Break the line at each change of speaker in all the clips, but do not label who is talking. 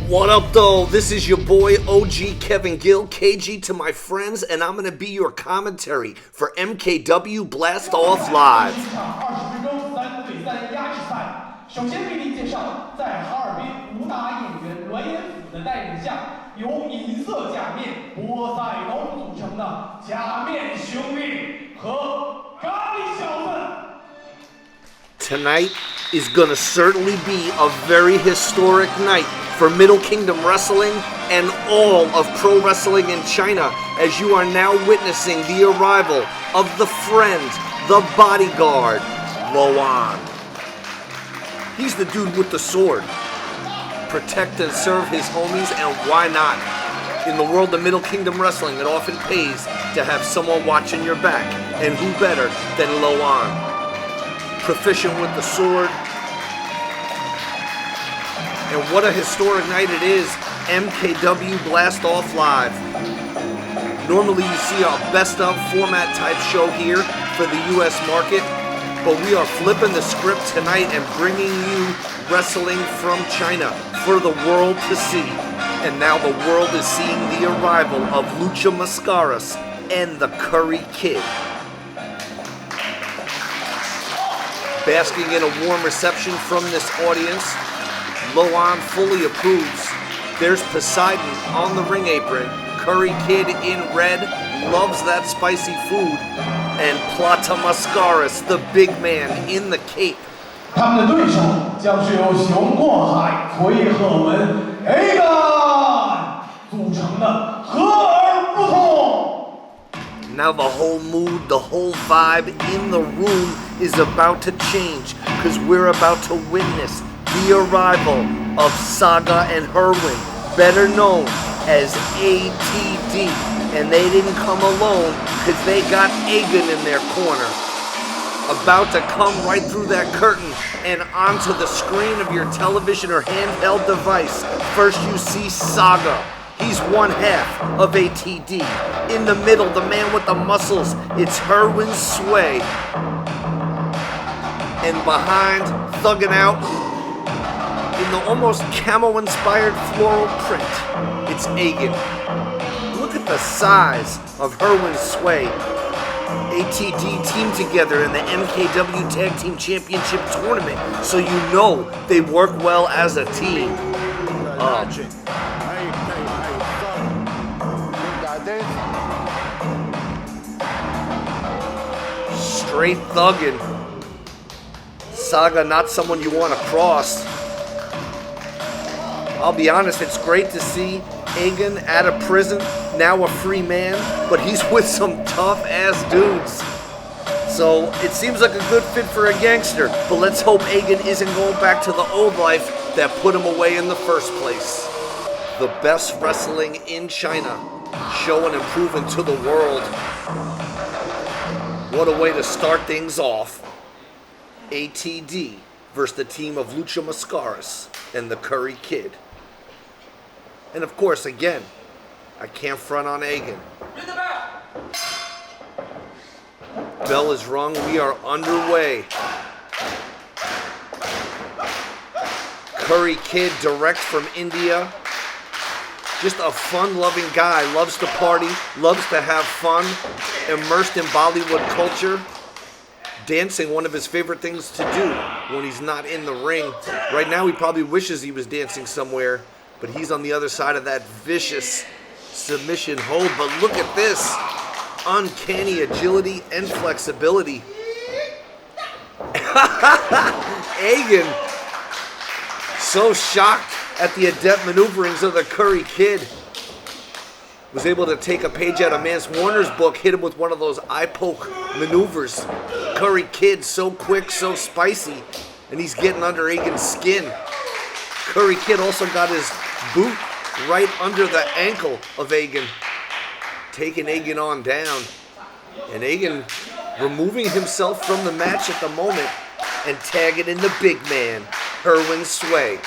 What up, though? This is your boy OG Kevin Gill, KG to my friends, and I'm going to be your commentary for MKW Blast-off Live.
20分钟3对3压制赛。首先为您介绍，在哈尔滨武打演员栾延甫的带领下，由银色假面波塞冬组成的假面兄弟和咖喱小子。
Tonight is going to certainly be a very historic night for Middle Kingdom Wrestling and all of pro wrestling in China, as you are now witnessing the arrival of the friend, the bodyguard, Luan. He's the dude with the sword. Protect and serve his homies, and why not? In the world of Middle Kingdom Wrestling, it often pays to have someone watching your back, and who better than Luan? Proficient with the sword. And what a historic night it is, MKW Blast-off Live. Normally you see a best-of format type show here for the US market, but we are flipping the script tonight and bringing you wrestling from China for the world to see. And now the world is seeing the arrival of Lucha Mascaras and the Curry Kid. Basking in a warm reception from this audience, Luan fully approves. There's Poseidon on the ring apron. Curry Kid in red loves that spicy food. And Plata Mascaras, the big man in the cape.
他们的对手将是由熊过海、崔鹤文、Aegon 组成的和而不同。
Now the whole mood, the whole vibe in the room is about to change, because we're about to witness the arrival of Saga and Herwin, better known as A.T.D. And they didn't come alone, because they got Aegon in their corner. About to come right through that curtain and onto the screen of your television or handheld device. First you see Saga. He's one half of A.T.D. In the middle, the man with the muscles, it's Herwin Sway. And behind, thugging out, in the almost camo-inspired floral print, it's Aegon. Look at the size of Herwin Sway. A.T.D. teamed together in the MKW Tag Team Championship tournament, so you know they work well as a team. Straight thuggin'. Saga, not someone you want to cross. I'll be honest, it's great to see Aegon out of prison, now a free man, but he's with some tough-ass dudes. So it seems like a good fit for a gangster, but let's hope Aegon isn't going back to the old life that put him away in the first place. The best wrestling in China, showing and proving to the world. What a way to start things off. A.T.D. versus the team of Lucha Mascaras and the Curry Kid. And of course, again, I can't front on Aegon. Bell is rung. We are underway. Curry Kid, direct from India. Just a fun-loving guy. Loves to party. Loves to have fun. Immersed in Bollywood culture. Dancing, one of his favorite things to do when he's not in the ring. Right now, he probably wishes he was dancing somewhere, but he's on the other side of that vicious submission hold. But look at this. Uncanny agility and flexibility. Aegon, so shocked at the adept maneuverings of the Curry Kid. Was able to take a page out of Mance Warner's book, hit him with one of those eye poke maneuvers. Curry Kid, so quick, so spicy, and he's getting under Aegon's skin. Curry Kid also got his boot right under the ankle of Aegon, taking Aegon on down. And Aegon removing himself from the match at the moment and tagging in the big man, Herwin Sway.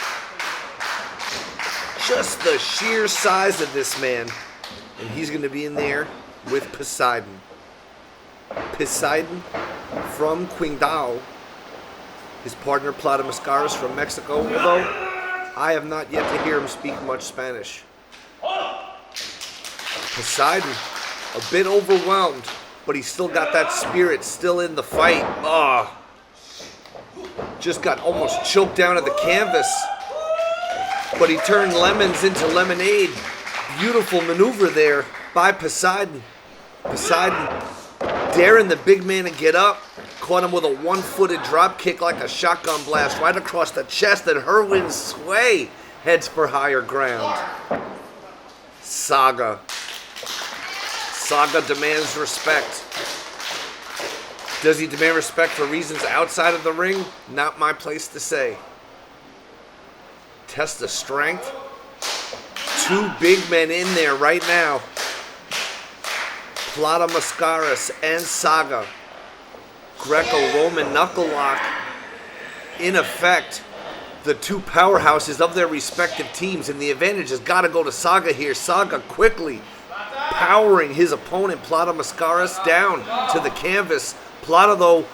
Just the sheer size of this man. And he's going to be in there with Poseidon. Poseidon from Qingdao. His partner, Plata Mascaras from Mexico. Although I have not yet to hear him speak much Spanish. Poseidon, a bit overwhelmed, but he's still got that spirit still in the fight. Just got almost choked down at the canvas, but he turned lemons into lemonade. Beautiful maneuver there by Poseidon. Poseidon daring the big man to get up. Caught him with a one-footed drop kick like a shotgun blast right across the chest, and Honwan Sway heads for higher ground. Saga demands respect. Does he demand respect for reasons outside of the ring? Not my place to say. Test of strength. Two big men in there right now. Plata Mascaras and Saga. Greco-Roman knuckle lock. In effect, the two powerhouses of their respective teams, and the advantage has got to go to Saga here. Saga quickly powering his opponent, Plata Mascaras, down to the canvas. Plata, though,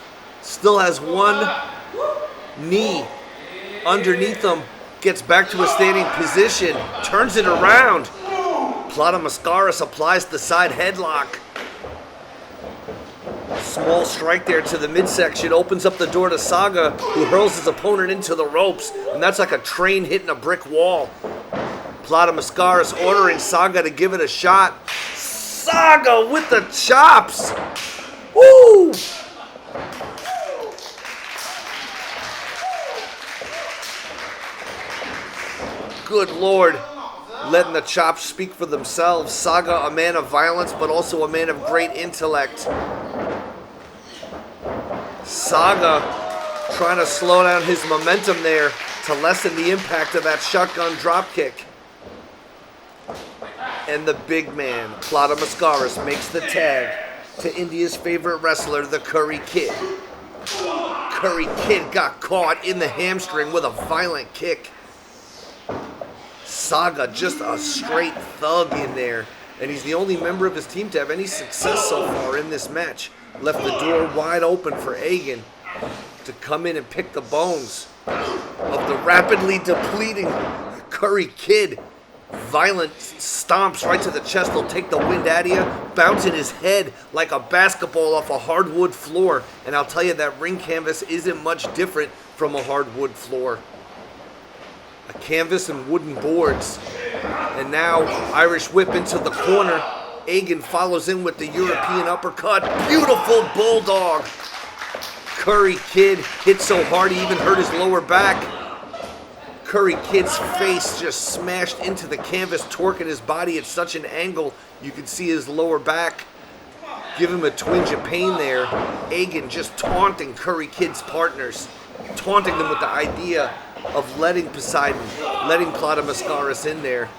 still has one knee underneath him, gets back to a standing position, turns it around. Plata Mascaras applies the side headlock. Small strike there to the midsection, opens up the door to Saga, who hurls his opponent into the ropes, and that's like a train hitting a brick wall. Plata Mascaras ordering Saga to give it a shot. Saga with the chops! Woo! Good Lord. Letting the chops speak for themselves. Saga, a man of violence, but also a man of great intellect. Saga trying to slow down his momentum there to lessen the impact of that shotgun dropkick. And the big man, Plata Mascaras, makes the tag to India's favorite wrestler, the Curry Kid. Curry Kid got caught in the hamstring with a violent kick. Saga, just a straight thug in there. And he's the only member of his team to have any success so far in this match. Left the door wide open for Aegon to come in and pick the bones of the rapidly depleting Curry Kid. Violent stomps right to the chest. They'll take the wind out of you, bouncing his head like a basketball off a hardwood floor. And I'll tell you, that ring canvas isn't much different from a hardwood floor. A canvas and wooden boards. And now Irish whip into the corner. Aegon follows in with the European uppercut. Beautiful bulldog. Curry Kid hit so hard he even hurt his lower back. Curry Kid's face just smashed into the canvas, torquing his body at such an angle you can see his lower back. Give him a twinge of pain there. Aegon just taunting Curry Kid's partners, taunting them with the idea of letting Poseidon, letting Plata Mascaras in there.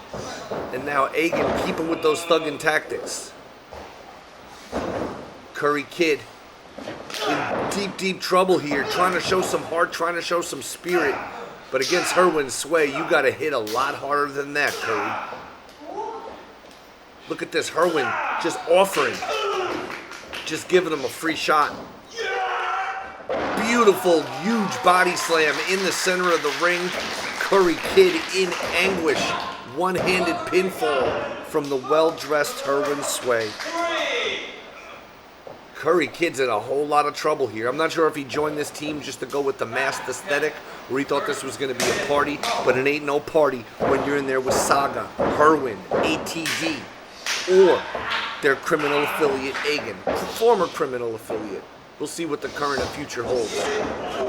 And now Aegon keeping with those thugging tactics. Curry Kid in deep, deep trouble here, trying to show some heart, trying to show some spirit. But against Honwan Sway, you got to hit a lot harder than that, Curry. Look at this, Honwan just offering, just giving him a free shot. Beautiful, huge body slam in the center of the ring. Curry Kid in anguish. One-handed pinfall from the well-dressed Honwan Sway. Curry Kid's in a whole lot of trouble here. I'm not sure if he joined this team just to go with the masked aesthetic, or he thought this was going to be a party, but it ain't no party when you're in there with Saga, Honwan, A.T.D, or their criminal affiliate, Aegon, former criminal affiliate. We'll see what the current and future holds.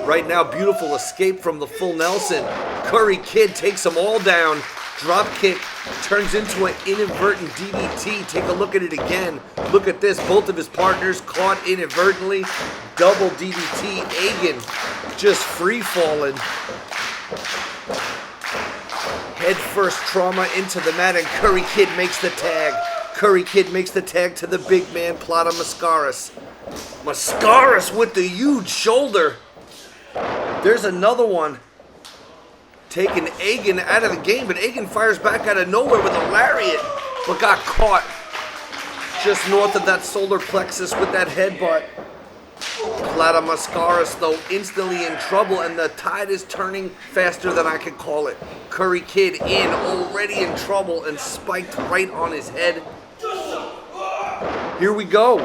Right now, beautiful escape from the full Nelson. Curry Kid takes them all down. Drop kick turns into an inadvertent DDT. Take a look at it again. Look at this. Both of his partners caught inadvertently. Double DDT. Aegon just free falling. Head first trauma into the mat, and Curry Kid makes the tag. Curry Kid makes the tag to the big man, Plata Mascaras. Mascaras with the huge shoulder. There's another one. Taking Aegon out of the game, but Aegon fires back out of nowhere with a lariat, but got caught just north of that solar plexus with that headbutt. Plata Mascaras, though, instantly in trouble, and the tide is turning faster than I could call it. Curry Kid in, already in trouble, and spiked right on his head. Here we go.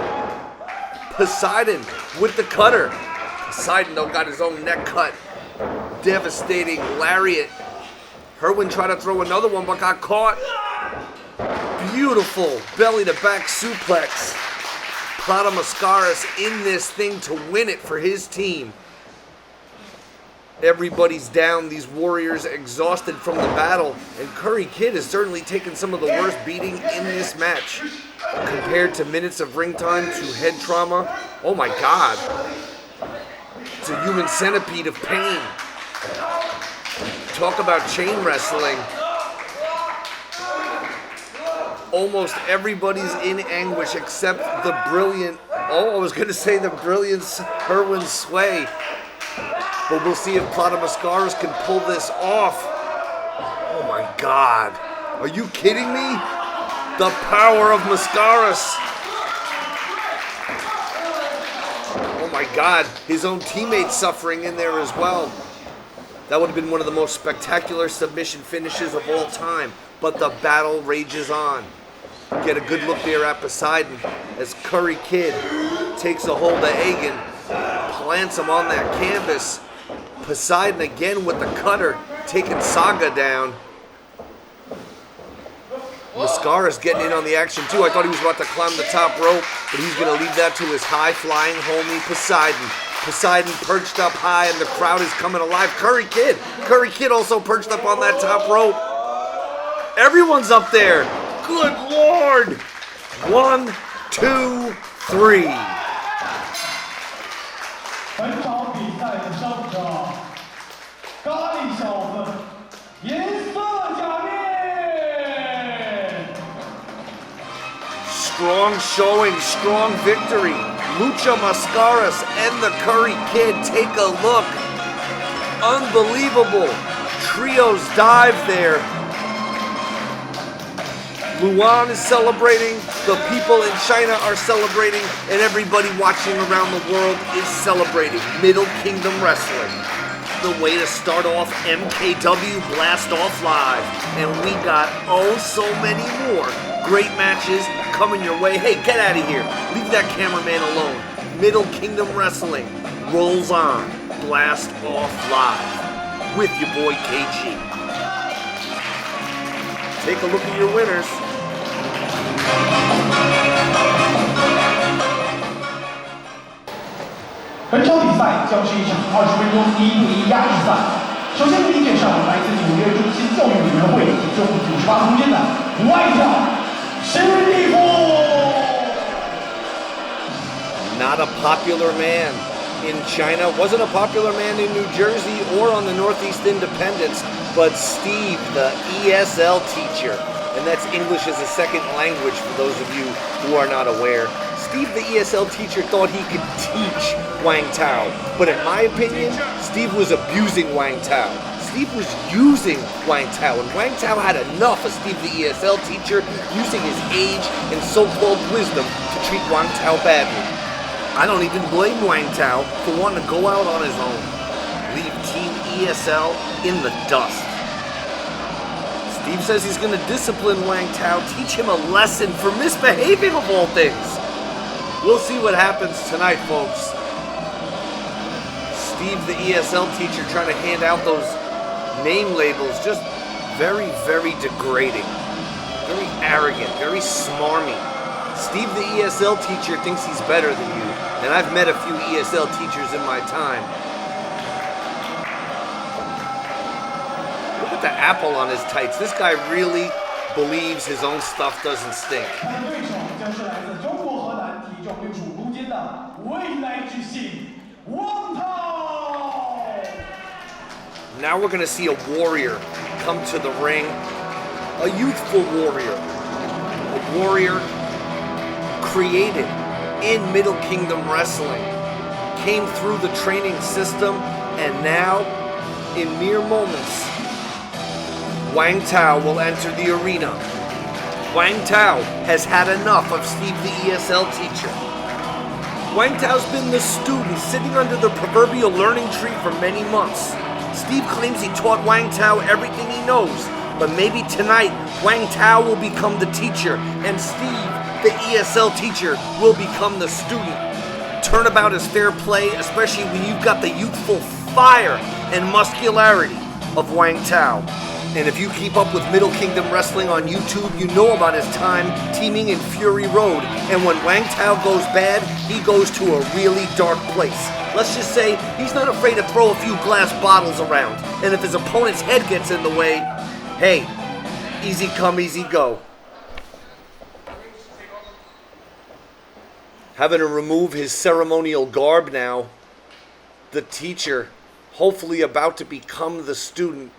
Poseidon with the cutter. Poseidon, though, got his own neck cut. Devastating lariat. Herwin tried to throw another one, but got caught. Beautiful belly-to-back suplex. Plata Mascaras in this thing to win it for his team. Everybody's down, these warriors exhausted from the battle, and Curry Kid has certainly taken some of the worst beating in this match. Compared to minutes of ring time to head trauma, oh my God. It's a human centipede of pain. Talk about chain wrestling. Almost everybody's in anguish except the brilliant, I was going to say the brilliant Herwin Sway. But we'll see if Plata Mascaras can pull this off. Oh my God. Are you kidding me? The power of Mascaras. Oh my God. His own teammates suffering in there as well. That would have been one of the most spectacular submission finishes of all time. But the battle rages on. Get a good look there at Poseidon as Curry Kid takes a hold of Aegon, plants him on that canvas. Poseidon again with the cutter, taking Saga down. Mascaras getting in on the action too. I thought he was about to climb the top rope, but he's going to leave that to his high-flying homie Poseidon. Poseidon perched up high and the crowd is coming alive. Curry Kid also perched up on that top rope. Everyone's up there. Good Lord. 1, 2, 3.
本场比赛的胜者，咖喱小子，银色假面。
Strong showing, strong victory. Lucha Mascaras and the Curry Kid, take a look. Unbelievable. Trios dive there. Luan is celebrating, the people in China are celebrating, and everybody watching around the world is celebrating Middle Kingdom Wrestling. The way to start off MKW Blast-off Live. And we got so many more great matches coming your way. Hey, get out of here. Leave that cameraman alone. Middle Kingdom Wrestling rolls on. Blast-off Live with your boy KG. Take a look at your winners.
本场比赛将是一场20分钟1对1压制赛。首先为您介绍来自纽约中心教育委员会体重98公斤的Wangtao史蒂夫。
Not a popular man in China, wasn't a popular man in New Jersey or on the Northeast Independents, but Steve, the ESL teacher, and that's English as a second language for those of you who are not aware. Steve, the ESL teacher, thought he could teach Wangtao, but in my opinion, Steve was abusing Wangtao. Steve was using Wangtao, and Wangtao had enough of Steve, the ESL teacher, using his age and so-called wisdom to treat Wangtao badly. I don't even blame Wangtao for wanting to go out on his own. Leave Team ESL in the dust. Steve says he's going to discipline Wangtao, teach him a lesson for misbehaving of all things. We'll see what happens tonight, folks. Steve, the ESL teacher, trying to hand out those name labels, just very, very degrading. Very arrogant, very smarmy. Steve, the ESL teacher, thinks he's better than you, and I've met a few ESL teachers in my time. Look at the apple on his tights. This guy really believes his own stuff doesn't stink. Now we're going to see a warrior come to the ring. A youthful warrior. A warrior created in Middle Kingdom Wrestling. Came through the training system, and now, in mere moments, Wangtao will enter the arena. Wangtao has had enough of Steve, the ESL teacher. Wangtao's been the student sitting under the proverbial learning tree for many months. Steve claims he taught Wangtao everything he knows, but maybe tonight Wangtao will become the teacher and Steve, the ESL teacher, will become the student. Turnabout is fair play, especially when you've got the youthful fire and muscularity of Wangtao. And if you keep up with Middle Kingdom Wrestling on YouTube, you know about his time teaming in Fury Road. And when Wangtao goes bad, he goes to a really dark place. Let's just say he's not afraid to throw a few glass bottles around. And if his opponent's head gets in the way, hey, easy come, easy go. Having to remove his ceremonial garb now, the teacher, hopefully about to become the student.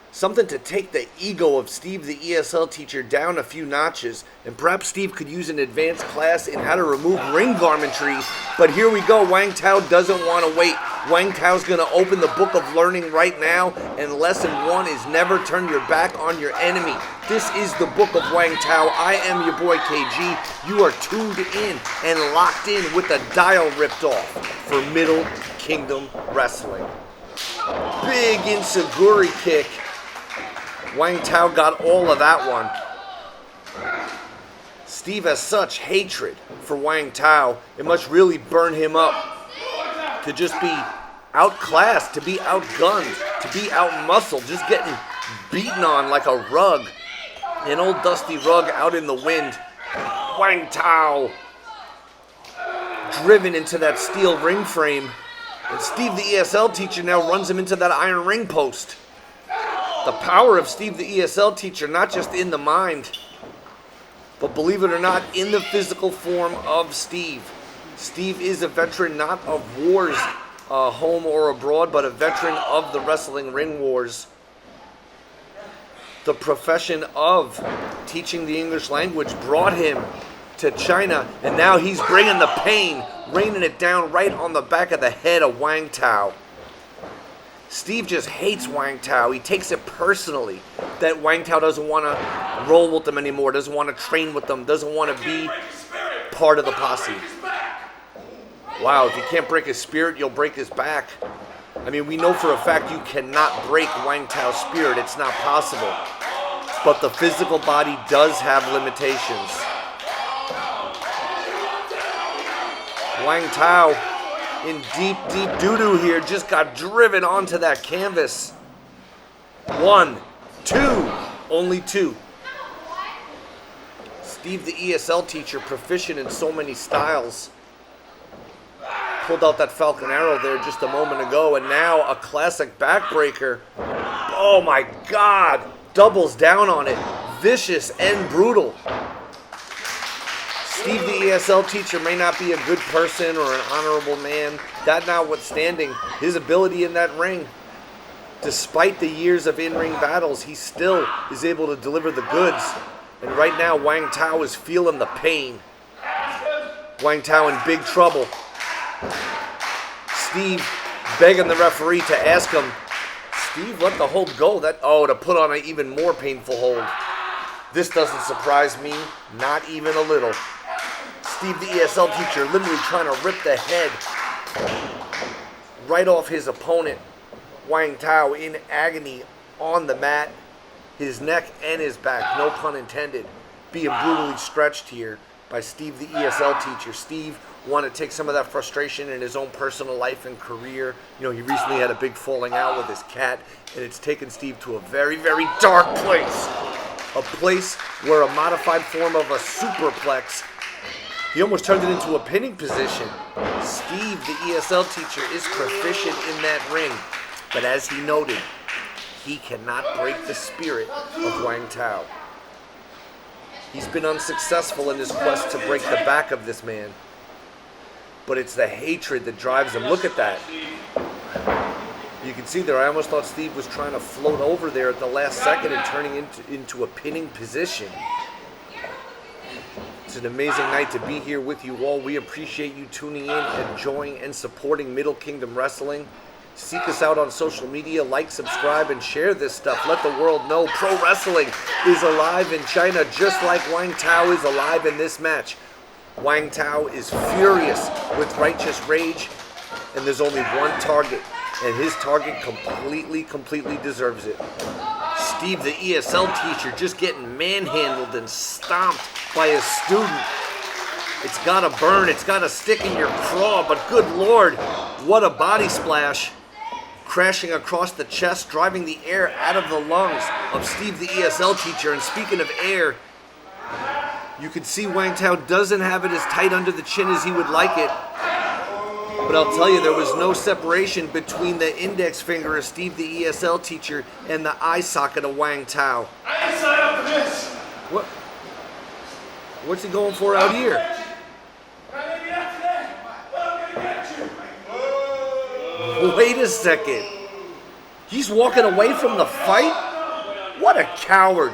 Something to take the ego of Steve, the ESL teacher, down a few notches. And perhaps Steve could use an advanced class in how to remove ring garmentry. But here we go. Wangtao doesn't want to wait. Wangtao's going to open the book of learning right now. And lesson 1 is never turn your back on your enemy. This is the book of Wangtao. I am your boy KG. You are tuned in and locked in with the dial ripped off for Middle Kingdom Wrestling. Big Insaguri kick. Wangtao got all of that one. Steve has such hatred for Wangtao, it must really burn him up to just be outclassed, to be outgunned, to be outmuscled, just getting beaten on like a rug. An old dusty rug out in the wind. Wangtao driven into that steel ring frame. And Steve, the ESL teacher, now runs him into that iron ring post. The power of Steve, the ESL teacher, not just in the mind, but believe it or not, in the physical form of Steve. Steve is a veteran, not of wars, home or abroad, but a veteran of the wrestling ring wars. The profession of teaching the English language brought him to China, and now he's bringing the pain, raining it down right on the back of the head of Wangtao. Steve just hates Wangtao. He takes it personally that Wangtao doesn't want to roll with them anymore, doesn't want to train with them, doesn't want to be part of the posse. Wow, if you can't break his spirit, you'll break his back. I mean, we know for a fact you cannot break Wangtao's spirit. It's not possible. But the physical body does have limitations. Wangtao, in deep, deep doo-doo here, just got driven onto that canvas. 1, 2, only 2. Steve, the ESL teacher, proficient in so many styles, pulled out that Falcon Arrow there just a moment ago, and now a classic backbreaker. Oh my God, doubles down on it. Vicious and brutal. Steve, the ESL teacher, may not be a good person or an honorable man. That notwithstanding, his ability in that ring, despite the years of in-ring battles, he still is able to deliver the goods. And right now, Wangtao is feeling the pain. Wangtao in big trouble. Steve begging the referee to ask him, Steve, let the hold go. To put on an even more painful hold. This doesn't surprise me, not even a little. Steve, the ESL teacher, literally trying to rip the head right off his opponent. Wangtao in agony on the mat. His neck and his back, no pun intended, being brutally stretched here by Steve, the ESL teacher. Steve wanted to take some of that frustration in his own personal life and career. You know, he recently had a big falling out with his cat, and it's taken Steve to a very, very dark place. A place where a modified form of a superplex, he almost turned it into a pinning position. Steve, the ESL teacher, is proficient in that ring, but as he noted, he cannot break the spirit of Wangtao. He's been unsuccessful in his quest to break the back of this man, but it's the hatred that drives him. Look at that. You can see there, I almost thought Steve was trying to float over there at the last second and turning into a pinning position. It's an amazing night to be here with you all. We appreciate you tuning in, enjoying, and supporting Middle Kingdom Wrestling. Seek us out on social media, like, subscribe, and share this stuff. Let the world know pro wrestling is alive in China, just like Wangtao is alive in this match. Wangtao is furious with righteous rage, and there's only one target, and his target completely deserves it. Steve, the ESL teacher, just getting manhandled and stomped by his student. It's gotta burn, it's gotta stick in your craw, but good Lord, what a body splash. Crashing across the chest, driving the air out of the lungs of Steve, the ESL teacher. And speaking of air, you can see Wangtao doesn't have it as tight under the chin as he would like it. But I'll tell you, there was no separation between the index finger of Steve, the ESL teacher, and the eye socket of Wangtao.
I didn't sign up for this.
What's he going for out here? Wait a second. He's walking away from the fight? What a coward.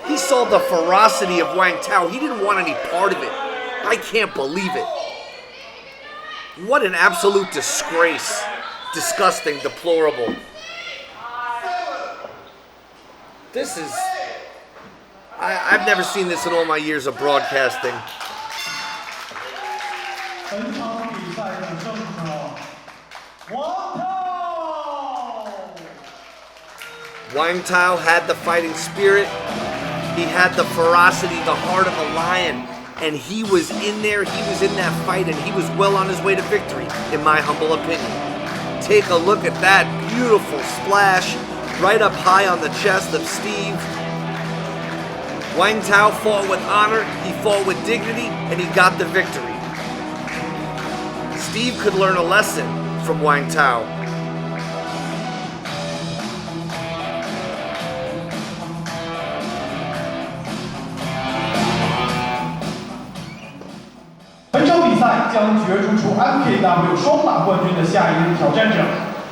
He saw the ferocity of Wangtao. He didn't want any part of it. I can't believe it. What an absolute disgrace. Disgusting, deplorable. This is... I've never seen this in all my years of broadcasting. Wangtao had the fighting spirit. He had the ferocity, the heart of a lion. And he was in there, he was in that fight, and he was well on his way to victory, in my humble opinion. Take a look at that beautiful splash right up high on the chest of Steve. Wangtao fought with honor, he fought with dignity, and he got the victory. Steve could learn a lesson from Wangtao.
MKW 双打冠军的下一位挑战者，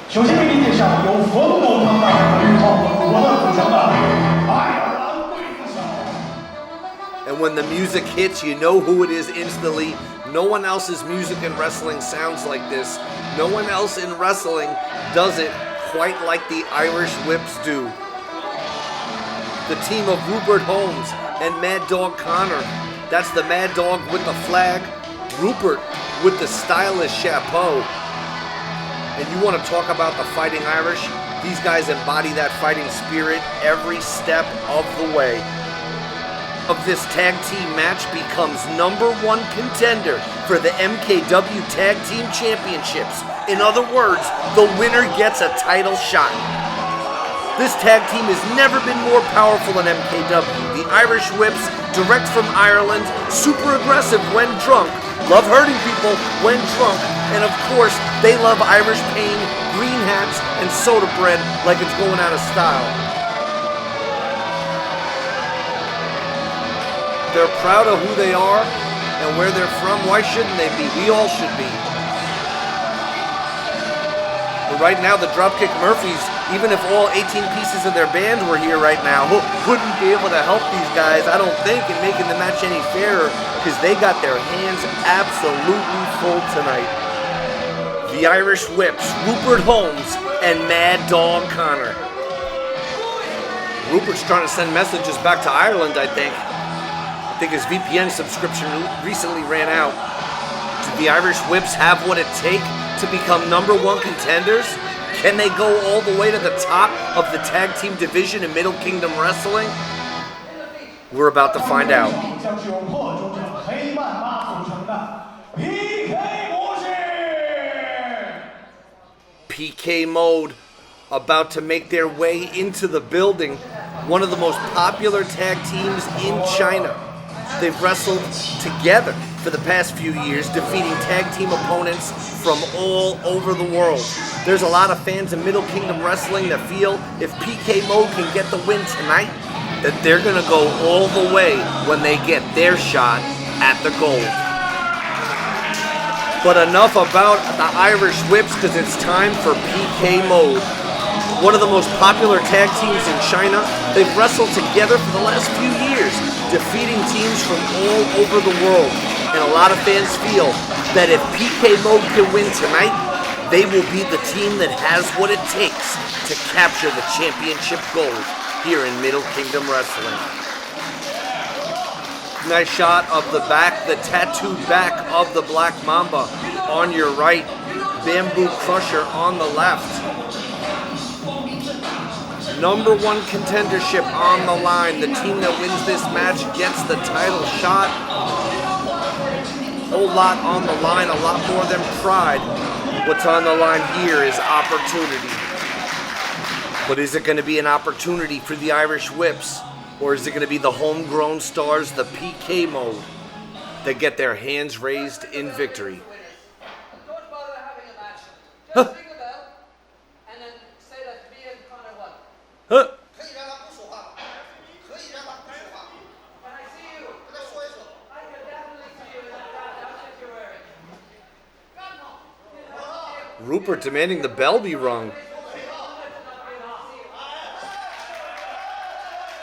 首先为您介绍由冯某堂大运号组成的爱尔兰刽子手。
And when the music hits, you know who it is instantly. No one else's music in wrestling sounds like this. No one else in wrestling does it quite like the Irish Whips do. The team of Rupert Holmes and Mad Dog Connor. That's the Mad Dog with the flag. Rupert with the stylish chapeau. And you want to talk about the Fighting Irish? These guys embody that fighting spirit every step of the way. Of this tag team match becomes #1 contender for the MKW Tag Team Championships. In other words, the winner gets a title shot. This tag team has never been more powerful than MKW. The Irish Whips, direct from Ireland, super aggressive when drunk, love hurting people when drunk, and of course, they love Irish pain, green hats, and soda bread like it's going out of style. They're proud of who they are and where they're from. Why shouldn't they be? We all should be. But right now, the Dropkick Murphys, even if all 18 pieces of their band were here right now, wouldn't be able to help these guys, I don't think, in making the match any fairer, because they got their hands absolutely full tonight. The Irish Whips, Rupert Holmes, and Mad Dog Connor. Rupert's trying to send messages back to Ireland, I think. I think his VPN subscription recently ran out. Do the Irish Whips have what it takes to become #1 contenders? Can they go all the way to the top of the tag team division in Middle Kingdom Wrestling? We're about to find out. PK Mode about to make their way into the building. One of the most popular tag teams in China. They've wrestled together for the past few years, defeating tag team opponents from all over the world. There's a lot of fans in Middle Kingdom Wrestling that feel if PK Mode can get the win tonight, that they're gonna go all the way when they get their shot at the gold. But enough about the Irish Whips, because it's time for PK Mode. One of the most popular tag teams in China, they've wrestled together for the last few years, defeating teams from all over the world. And a lot of fans feel that if PK Mode can win tonight, they will be the team that has what it takes to capture the championship gold here in Middle Kingdom Wrestling. Nice shot of the back, the tattooed back of the Black Mamba on your right. Bamboo Crusher on the left. Number 1 contendership on the line. The team that wins this match gets the title shot. A whole lot on the line, a lot more than pride. What's on the line here is opportunity. But is it going to be an opportunity for the Irish Whips? Or is it going to be the homegrown stars, the PK mode, that get their hands raised in victory? Huh. Huh. Rupert demanding the bell be rung.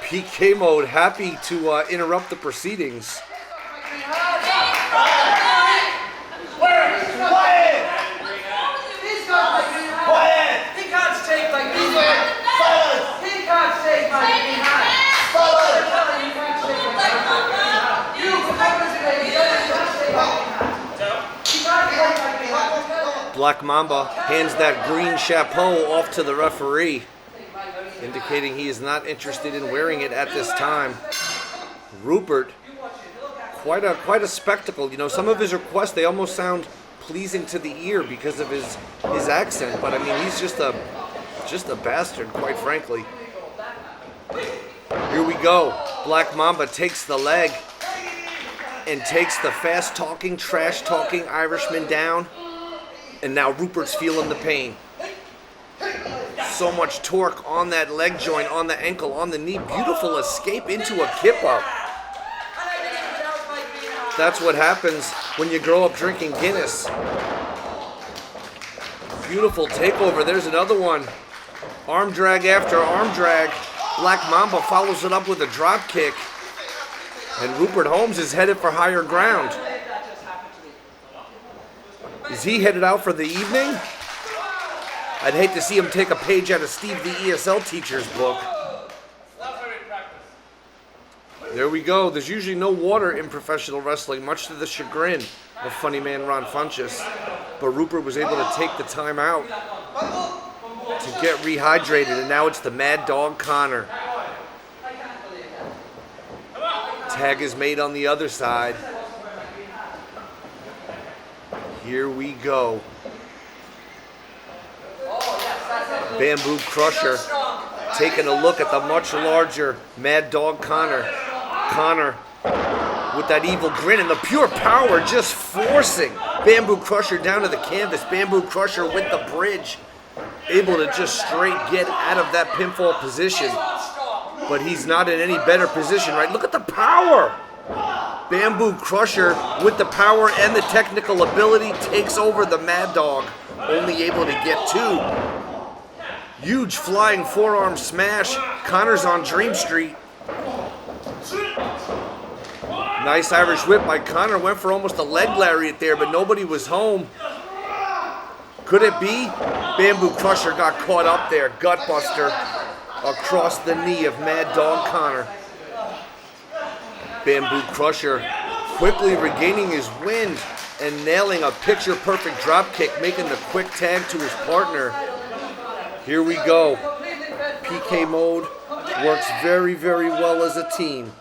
PK mode happy to interrupt the proceedings. Black Mamba hands that green chapeau off to the referee, indicating he is not interested in wearing it at this time. Rupert, quite a spectacle. You know, some of his requests, they almost sound pleasing to the ear because of his accent, but I mean, he's just a bastard, quite frankly. Here we go. Black Mamba takes the leg and takes the fast-talking, trash-talking Irishman down. And now Rupert's feeling the pain. So much torque on that leg joint, on the ankle, on the knee. Beautiful escape into a kip-up. That's what happens when you grow up drinking Guinness. Beautiful takeover. There's another one. Arm drag after arm drag. Black Mamba follows it up with a drop kick. And Rupert Holmes is headed for higher ground. Is he headed out for the evening? I'd hate to see him take a page out of Steve the ESL teacher's book. There we go. There's usually no water in professional wrestling, much to the chagrin of funny man Ron Funches. But Rupert was able to take the time out to get rehydrated, and now it's the Mad Dog Connor. Tag is made on the other side. Here we go. Bamboo Crusher taking a look at the much larger Mad Dog Connor. Connor with that evil grin and the pure power just forcing Bamboo Crusher down to the canvas. Bamboo Crusher with the bridge, able to just straight get out of that pinfall position. But he's not in any better position, right? Look at the power. Bamboo Crusher with the power and the technical ability takes over the Mad Dog, only able to get 2. Huge flying forearm smash. Connor's on Dream Street. Nice Irish whip by Connor. Went for almost a leg lariat there, but nobody was home. Could it be? Bamboo Crusher got caught up there. Gutbuster across the knee of Mad Dog Connor. Bamboo Crusher quickly regaining his wind and nailing a picture-perfect drop kick, making the quick tag to his partner. Here we go. PK mode works very, very well as a team.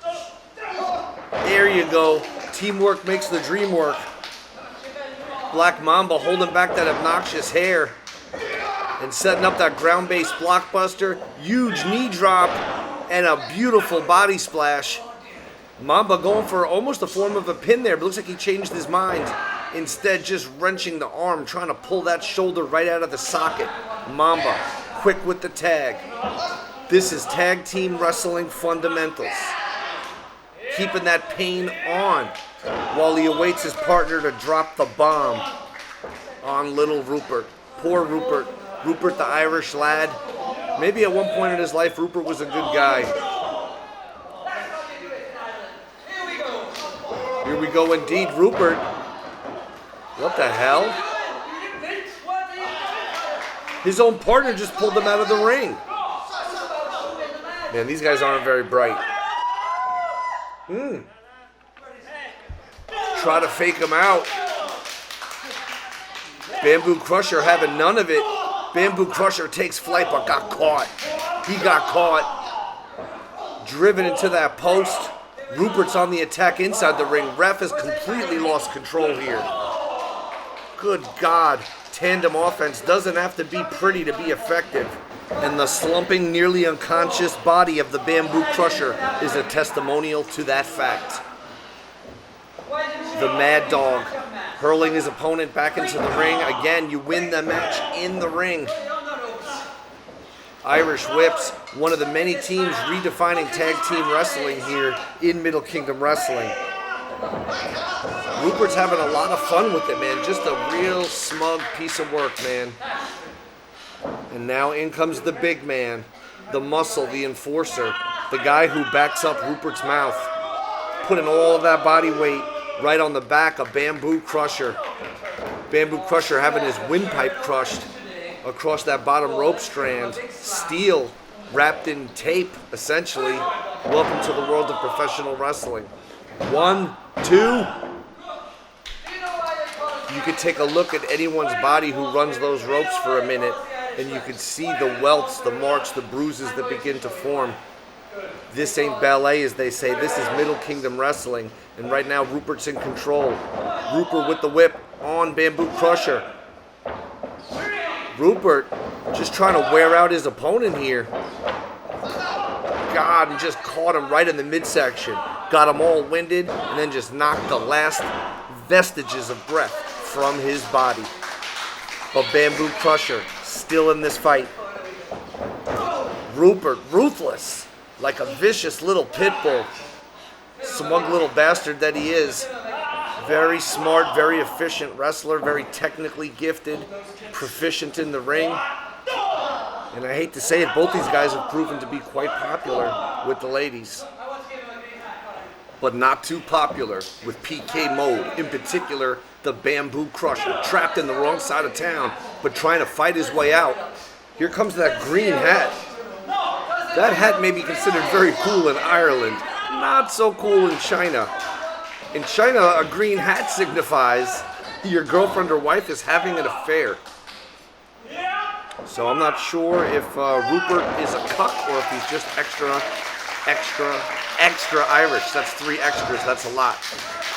There you go. Teamwork makes the dream work. Black Mamba holding back that obnoxious hair and setting up that ground-based blockbuster. Huge knee drop and a beautiful body splash. Mamba going for almost a form of a pin there, but looks like he changed his mind. Instead, just wrenching the arm, trying to pull that shoulder right out of the socket. Mamba, quick with the tag. This is tag team wrestling fundamentals. Keeping that pain on while he awaits his partner to drop the bomb on little Rupert. Poor Rupert. Rupert, the Irish lad. Maybe at one point in his life, Rupert was a good guy. Here we go indeed, Rupert. What the hell? His own partner just pulled him out of the ring. Man, these guys aren't very bright. try to fake him out. Bamboo Crusher having none of it. Bamboo Crusher takes flight but got caught. He got caught. Driven into that post. Rupert's on the attack inside the ring. Ref has completely lost control here. Good God. Tandem offense doesn't have to be pretty to be effective. And the slumping, nearly unconscious body of the Bamboo Crusher is a testimonial to that fact. The Mad Dog hurling his opponent back into the ring. Again, you win the match in the ring. Irish Whips, one of the many teams redefining tag team wrestling here in Middle Kingdom Wrestling. Rupert's having a lot of fun with it, man. Just a real smug piece of work, man. And now in comes the big man, the muscle, the enforcer, the guy who backs up Rupert's mouth, putting all of that body weight right on the back of Bamboo Crusher. Bamboo Crusher having his windpipe crushed across that bottom rope strand. Steel wrapped in tape, essentially. Welcome to the world of professional wrestling. 1, 2. You could take a look at anyone's body who runs those ropes for a minute, and you could see the welts, the marks, the bruises that begin to form. This ain't ballet, as they say. This is Middle Kingdom Wrestling. And right now, Rupert's in control. Rupert with the whip on Bamboo Crusher. Rupert just trying to wear out his opponent here. God, and just caught him right in the midsection. Got him all winded, and then just knocked the last vestiges of breath from his body. But Bamboo Crusher still in this fight. Rupert, ruthless, like a vicious little pit bull. Smug little bastard that he is. Very smart, very efficient wrestler, very technically gifted, proficient in the ring. And I hate to say it, both these guys have proven to be quite popular with the ladies. But not too popular with PK mode. In particular, the Bamboo Crusher, trapped in the wrong side of town, but trying to fight his way out. Here comes that green hat. That hat may be considered very cool in Ireland. Not so cool in China. In China, a green hat signifies your girlfriend or wife is having an affair. So I'm not sure if Rupert is a cuck or if he's just extra Irish. That's 3 extras, that's a lot.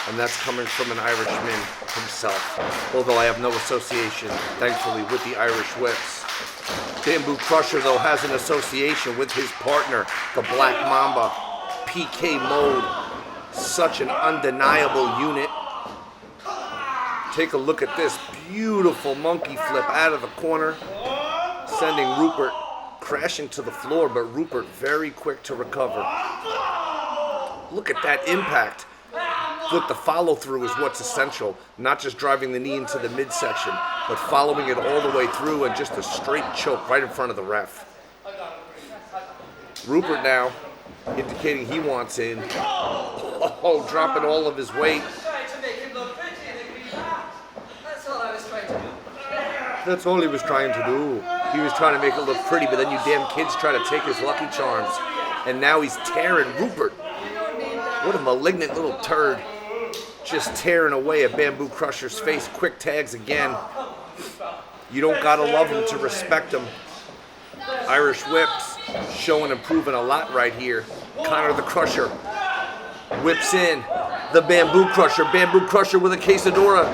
And that's coming from an Irishman himself. Although I have no association, thankfully, with the Irish Whips. Bamboo Crusher, though, has an association with his partner, the Black Mamba. PK mode. Such an undeniable unit. Take a look at this beautiful monkey flip out of the corner, sending Rupert crashing to the floor, but Rupert very quick to recover. Look at that impact. Look, the follow through is what's essential. Not just driving the knee into the midsection, but following it all the way through and just a straight choke right in front of the ref. Rupert now indicating he wants in. Oh, dropping all of his weight. That's all he was trying to do. He was trying to make it look pretty, but then you damn kids try to take his Lucky Charms. And now he's tearing Rupert. What a malignant little turd. Just tearing away at Bamboo Crusher's face. Quick tags again. You don't gotta love him to respect him. Irish Whips showing and proving a lot right here. Connor the Crusher whips in the Bamboo Crusher. Bamboo Crusher with a quesadora.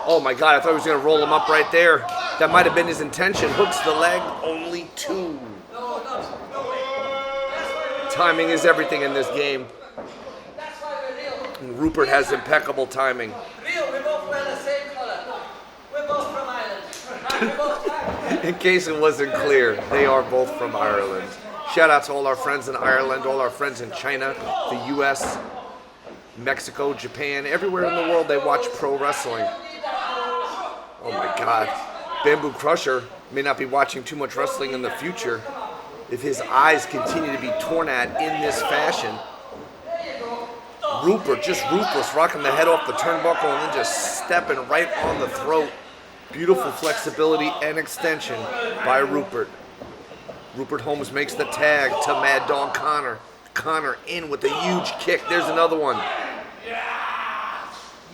Oh my God, I thought he was gonna roll him up right there. That might have been his intention. Hooks the leg, only 2. Timing is everything in this game. And Rupert has impeccable timing. In case it wasn't clear, they are both from Ireland. Shout out to all our friends in Ireland, all our friends in China, the US, Mexico, Japan, everywhere in the world they watch pro wrestling. Oh my God. Bamboo Crusher may not be watching too much wrestling in the future if his eyes continue to be torn at in this fashion. Rupert, just ruthless, rocking the head off the turnbuckle and then just stepping right on the throat. Beautiful flexibility and extension by Rupert. Rupert Holmes makes the tag to Mad Dog Connor. Connor in with a huge kick. There's another one.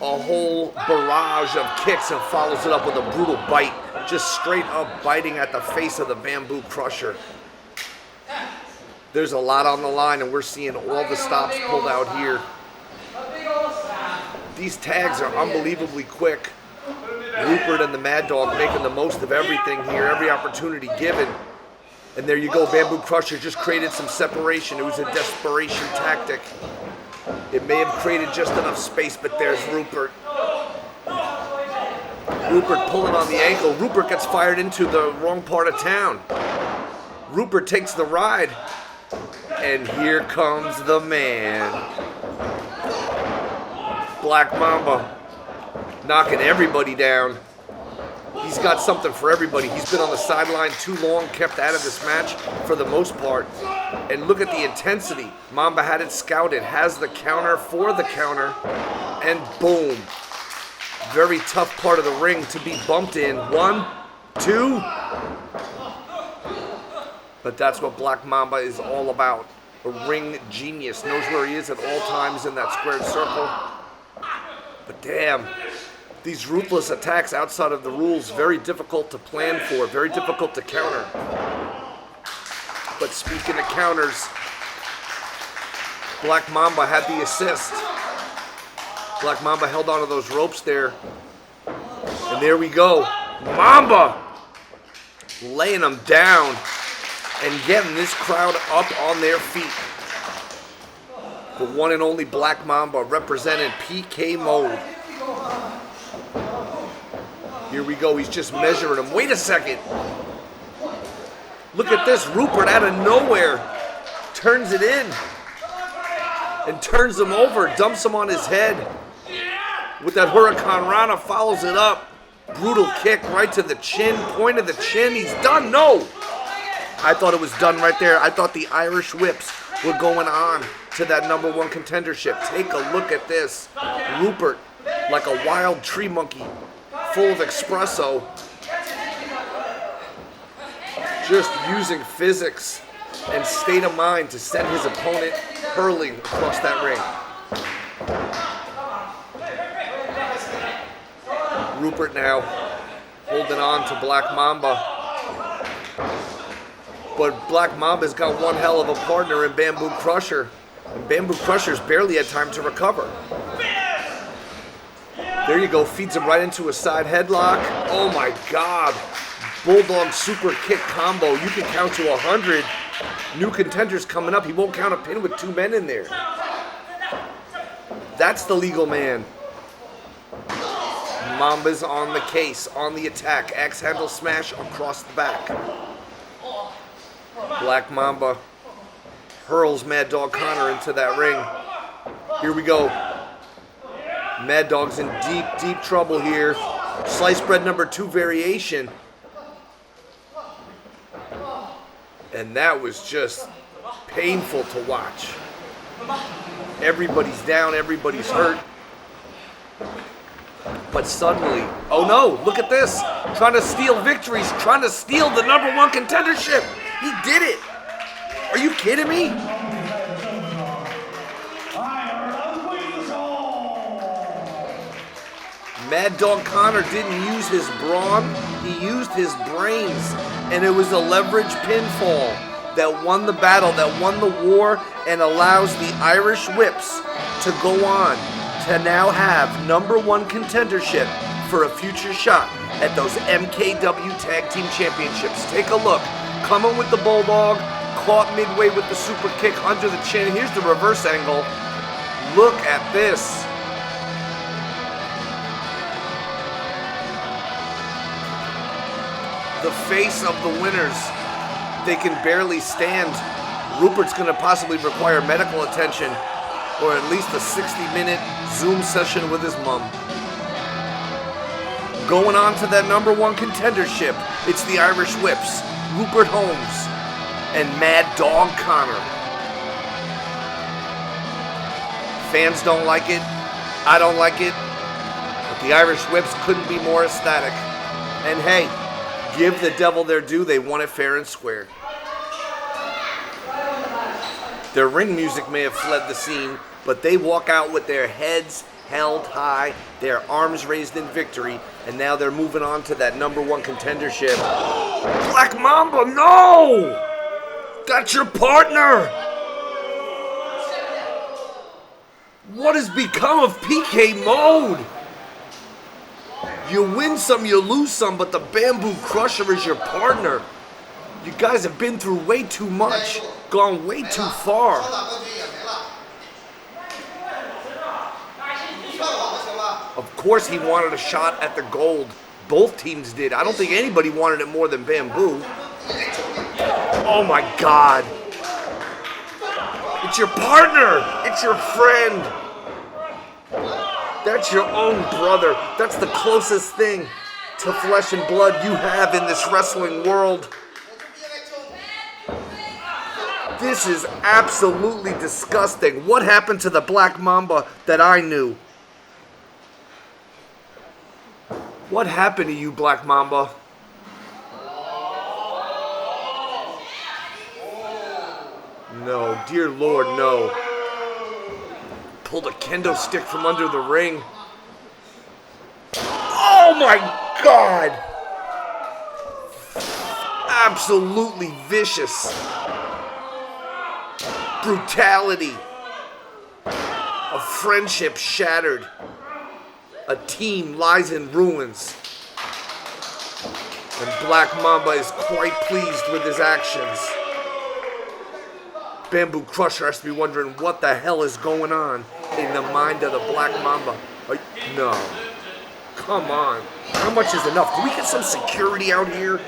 a whole barrage of kicks and follows it up with a brutal bite, just straight up biting at the face of the Bamboo Crusher. There's a lot on the line, and we're seeing all the stops pulled out here. These tags are unbelievably quick. Rupert and the Mad Dog making the most of everything here, every opportunity given. And there you go, Bamboo Crusher just created some separation. It was a desperation tactic. It may have created just enough space, but there's Rupert. Rupert pulling on the ankle. Rupert gets fired into the wrong part of town. Rupert takes the ride. And here comes the man. Black Mamba knocking everybody down. He's got something for everybody. He's been on the sideline too long, kept out of this match for the most part. And look at the intensity. Mamba had it scouted, has the counter for the counter, and boom. Very tough part of the ring to be bumped in. 1, 2. But that's what Black Mamba is all about. A ring genius, knows where he is at all times in that squared circle. But damn, these ruthless attacks outside of the rules, very difficult to plan for, very difficult to counter. But speaking of counters, Black Mamba had the assist. Black Mamba held onto those ropes there. And there we go. Mamba laying them down and getting this crowd up on their feet. The one and only Black Mamba representing PK mode. Here we go, he's just measuring him. Wait a second. Look at this, Rupert out of nowhere turns it in and turns him over, dumps him on his head. With that Hurricane Rana, follows it up. Brutal kick right to the chin, point of the chin. He's done, no. I thought it was done right there. I thought the Irish whips were going on to that #1 contendership. Take a look at this. Rupert, like a wild tree monkey, full of espresso. Just using physics and state of mind to send his opponent hurling across that ring. Rupert now holding on to Black Mamba. But Black Mamba's got one hell of a partner in Bamboo Crusher. And Bamboo Crusher's barely had time to recover. There you go, feeds him right into a side headlock. Oh my God. Bulldog super kick combo. You can count to 100. New contenders coming up. He won't count a pin with 2 men in there. That's the legal man. Mamba's on the case, on the attack. Axe handle smash across the back. Black Mamba hurls Mad Dog Connor into that ring. Here we go. Mad Dog's in deep, deep trouble here. Sliced bread #2 variation. And that was just painful to watch. Everybody's down, everybody's hurt. But suddenly, oh no, look at this. Trying to steal victories, trying to steal the #1 contendership. He did it. Are you kidding me? Mad Dog Connor didn't use his brawn, he used his brains. And it was a leverage pinfall that won the battle, that won the war, and allows the Irish whips to go on to now have #1 contendership for a future shot at those MKW Tag Team Championships. Take a look. Coming with the Bulldog, caught midway with the super kick under the chin. Here's the reverse angle. Look at this. The face of the winners. They can barely stand. Rupert's going to possibly require medical attention, or at least a 60-minute Zoom session with his mom. Going on to that #1 contendership, it's the Irish Whips, Rupert Holmes, and Mad Dog Connor. Fans don't like it, I don't like it, but the Irish Whips couldn't be more ecstatic. And hey, give the devil their due, they won it fair and square. Their ring music may have fled the scene, but they walk out with their heads held high, their arms raised in victory, and now they're moving on to that #1 contendership. Black Mamba, no! That's your partner! What has become of PK mode? You win some, you lose some, but the Bamboo Crusher is your partner. You guys have been through way too much, gone way too far. Of course he wanted a shot at the gold. Both teams did. I don't think anybody wanted it more than Bamboo. Oh my God. It's your partner. It's your friend. That's your own brother. That's the closest thing to flesh and blood you have in this wrestling world. This is absolutely disgusting. What happened to the Black Mamba that I knew? What happened to you, Black Mamba? No, dear Lord, no. Pulled a kendo stick from under the ring. Oh my God! Absolutely vicious. Brutality. A friendship shattered. A team lies in ruins. And Black Mamba is quite pleased with his actions. Bamboo Crusher has to be wondering what the hell is going on in the mind of the Black Mamba. No. Come on. How much is enough? Can we get some security out here?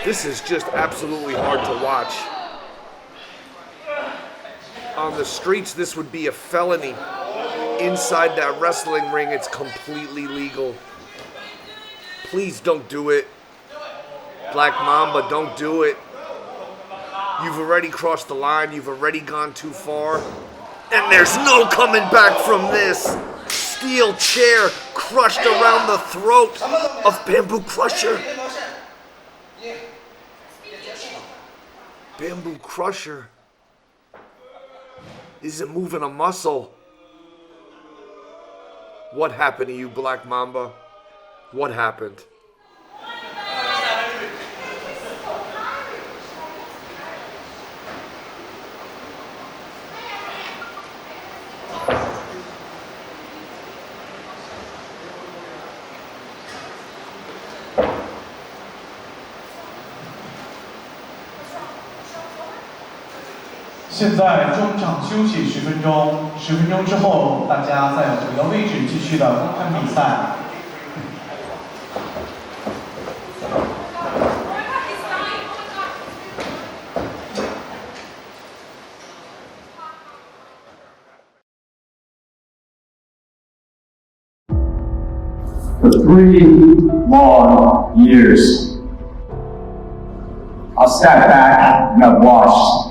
This is just absolutely hard to watch. On the streets, this would be a felony. Inside that wrestling ring, it's completely legal. Please don't do it. Black Mamba, don't do it. You've already crossed the line. You've already gone too far. And there's no coming back from this. Steel chair crushed around the throat of Bamboo Crusher. Bamboo Crusher isn't moving a muscle. What happened to you, Black Mamba? What happened?
现在中场休息10分钟，10分钟之后，大家再回到位置继续的公开比赛。
For 3 long years, I've sat back and I've watched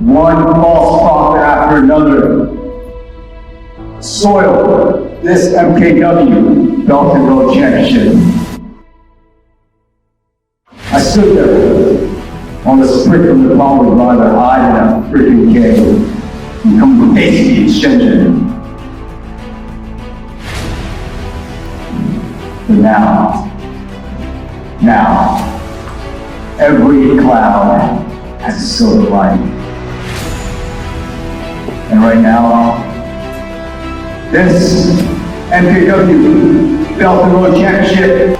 one false prophet after another soil this MKW Belt Road Championship. I stood there on the sprint from the following rider, hiding a freaking cave and come basically exchanging. But now, every cloud has a silver lining. And right now, this MKW Belt Road Championship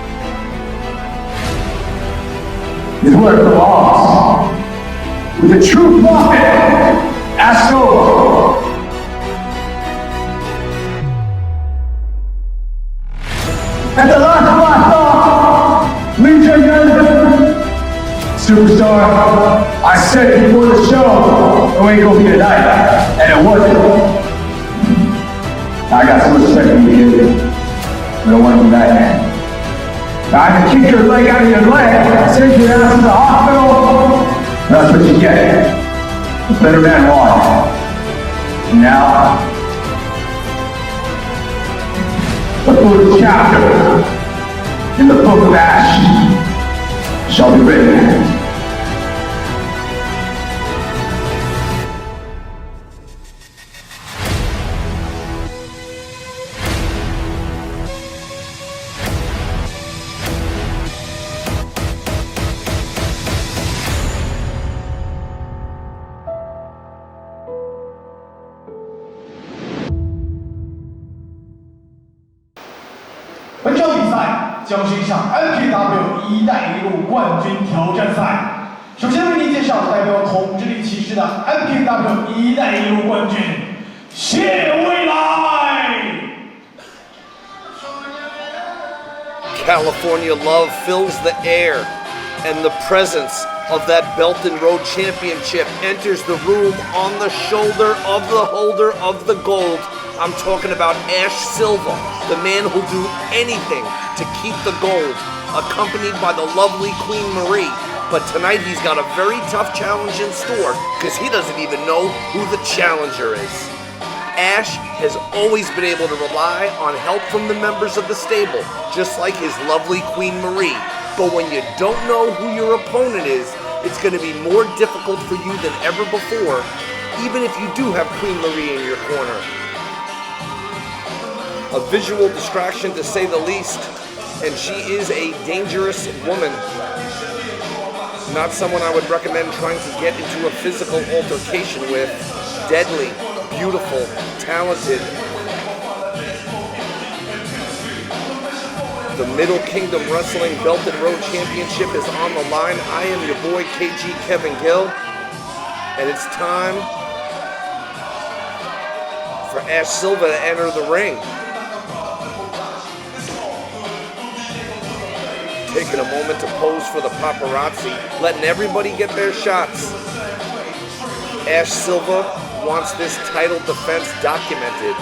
is where it belongs, with a true prophet, Aegon. At the last Blast-off, Lucha Superstar, I said it before the show, it ain't gonna be tonight, and it wasn't. I got some respect for you, kid, but I want to be that man. Now I can kick your leg out of your leg, send your ass to the hospital, that's what you get. The better man won. And now, the fourth chapter in the book of Ash shall be written.
将是一场 MKW 一带一路冠军挑战赛。首先为您介绍代表统治力骑士的 MKW 一带一路冠军谢未来。
California love fills the air, and the presence of that Belt Road Championship enters the room on the shoulder of the holder of the gold. I'm talking about Ash Silva, the man who'll do anything to keep the gold, accompanied by the lovely Queen Marie. But tonight he's got a very tough challenge in store because he doesn't even know who the challenger is. Ash has always been able to rely on help from the members of the stable, just like his lovely Queen Marie. But when you don't know who your opponent is, it's going to be more difficult for you than ever before, even if you do have Queen Marie in your corner. A visual distraction to say the least, and she is a dangerous woman. Not someone I would recommend trying to get into a physical altercation with. Deadly, beautiful, talented. The Middle Kingdom Wrestling Belt Road Championship is on the line. I am your boy KG Kevin Gill, and it's time for Ash Silva to enter the ring. Taking a moment to pose for the paparazzi, letting everybody get their shots. Ash Silva wants this title defense documented.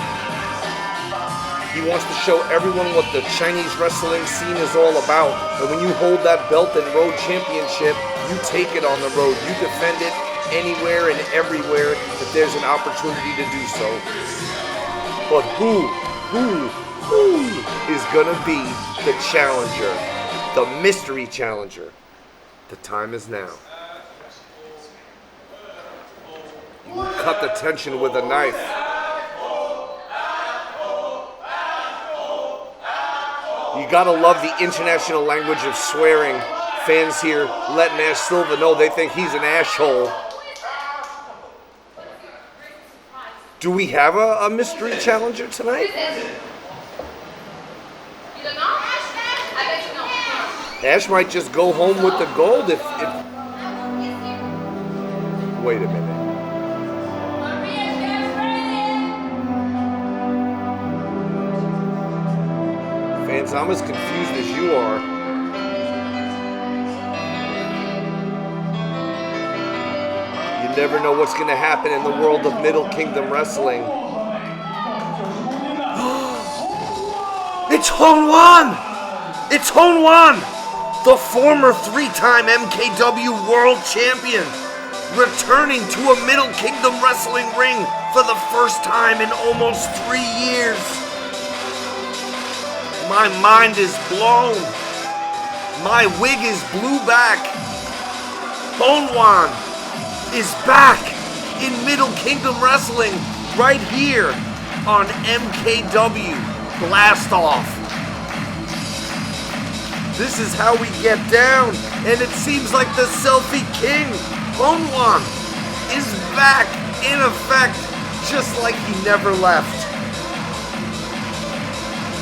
He wants to show everyone what the Chinese wrestling scene is all about. And when you hold that Belt Road Championship, you take it on the road. You defend it anywhere and everywhere that there's an opportunity to do so. But who is gonna be the challenger? The mystery challenger. The time is now. Cut the tension with a knife. You gotta love the international language of swearing. Fans here letting Ash Silva know they think he's an asshole. Do we have a mystery challenger tonight? Ash might just go home with the gold if... Wait a minute. Fans, I'm as confused as you are. You never know what's going to happen in the world of Middle Kingdom Wrestling. It's Honwan! It's Honwan! The former three-time MKW World Champion, returning to a Middle Kingdom Wrestling ring for the first time in almost 3 years. My mind is blown. My wig is blew back. Honwan is back in Middle Kingdom Wrestling right here on MKW Blast-off. This is how we get down, and it seems like the selfie king, Honwan, is back in effect, just like he never left.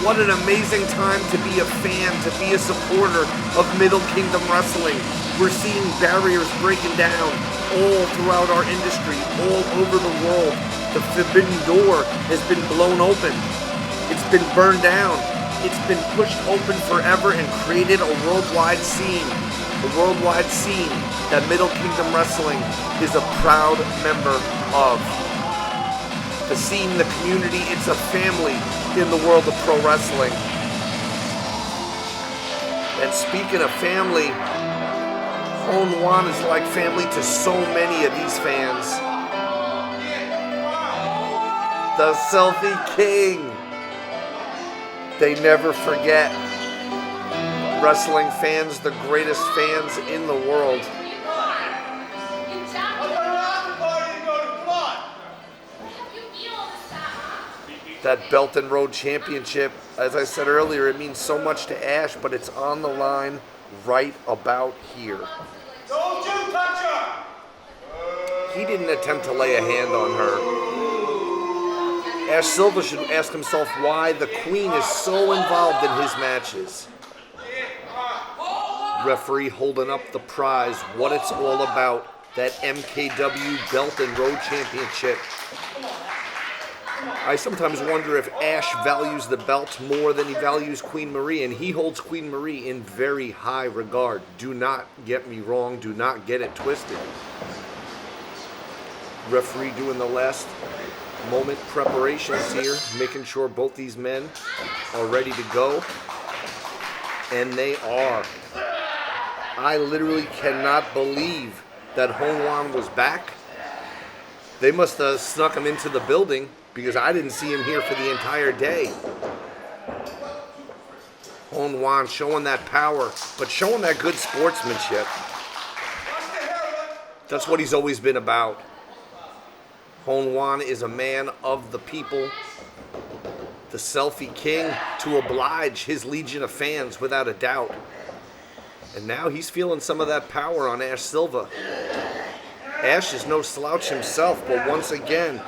What an amazing time to be a fan, to be a supporter of Middle Kingdom Wrestling. We're seeing barriers breaking down all throughout our industry, all over the world. The forbidden door has been blown open. It's been burned down. It's been pushed open forever and created a worldwide scene. A worldwide scene that Middle Kingdom Wrestling is a proud member of. The scene, the community, it's a family in the world of pro wrestling. And speaking of family, Honwan is like family to so many of these fans. The Selfie King. They never forget. Wrestling fans, the greatest fans in the world. That Belt Road Championship, as I said earlier, it means so much to Ash, but it's on the line right about here.
Don't you touch her!
He didn't attempt to lay a hand on her. Ash Silva should ask himself why the Queen is so involved in his matches. Referee holding up the prize, what it's all about, that MKW Belt and Road Championship. I sometimes wonder if Ash values the belt more than he values Queen Marie, and he holds Queen Marie in very high regard. Do not get me wrong, do not get it twisted. Referee doing the last moment preparations here, making sure both these men are ready to go, and they are. I literally cannot believe that Honwan was back. They must have snuck him into the building because I didn't see him here for the entire day. Honwan showing that power, but showing that good sportsmanship. That's what he's always been about. Honwan is a man of the people, the selfie king, to oblige his legion of fans without a doubt. And now he's feeling some of that power on Ash Silva. Ash is no slouch himself, but once again,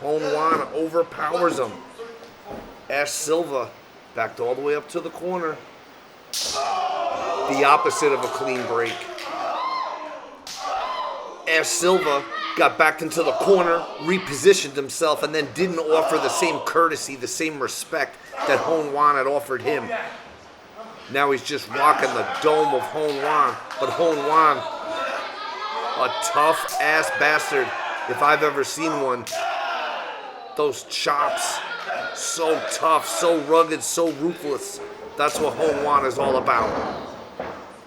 Honwan overpowers him. Ash Silva backed all the way up to the corner. The opposite of a clean break. Ash Silva got backed into the corner, repositioned himself, and then didn't offer the same courtesy, the same respect that Honwan had offered him. Now he's just rocking the dome of Honwan. But Honwan, a tough-ass bastard, if I've ever seen one. Those chops, so tough, so rugged, so ruthless. That's what Honwan is all about.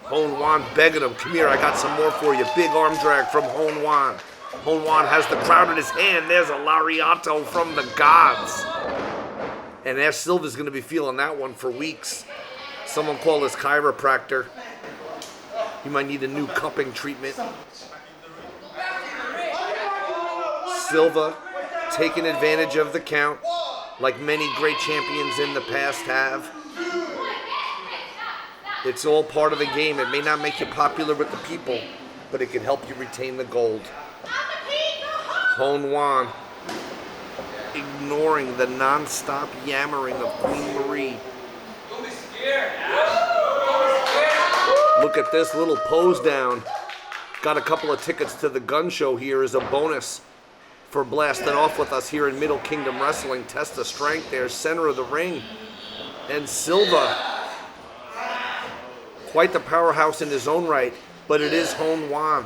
Honwan begging him, come here, I got some more for you. Big arm drag from Honwan. Honwan has the crowd in his hand. There's a lariato from the gods. And Ash Silva's going to be feeling that one for weeks. Someone call his chiropractor. He might need a new cupping treatment. Silva taking advantage of the count, like many great champions in the past have. It's all part of the game. It may not make you popular with the people, but it can help you retain the gold. Honwan ignoring the non-stop yammering of Queen Marie. Look at this little pose down. Got a couple of tickets to the gun show here as a bonus for blasting off with us here in Middle Kingdom Wrestling. Test of strength there, center of the ring. And Silva, quite the powerhouse in his own right, but it is Honwan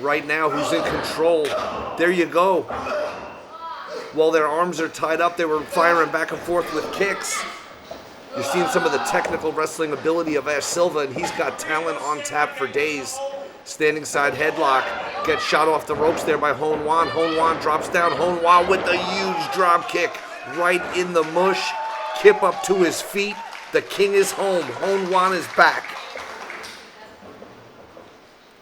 right now who's in control. There you go. While their arms are tied up, they were firing back and forth with kicks. You're seeing some of the technical wrestling ability of Ash Silva, and he's got talent on tap for days. Standing side headlock, gets shot off the ropes there by Honwan. Honwan drops down. Honwan with a huge drop kick right in the mush. Kip up to his feet. The king is home. Honwan is back.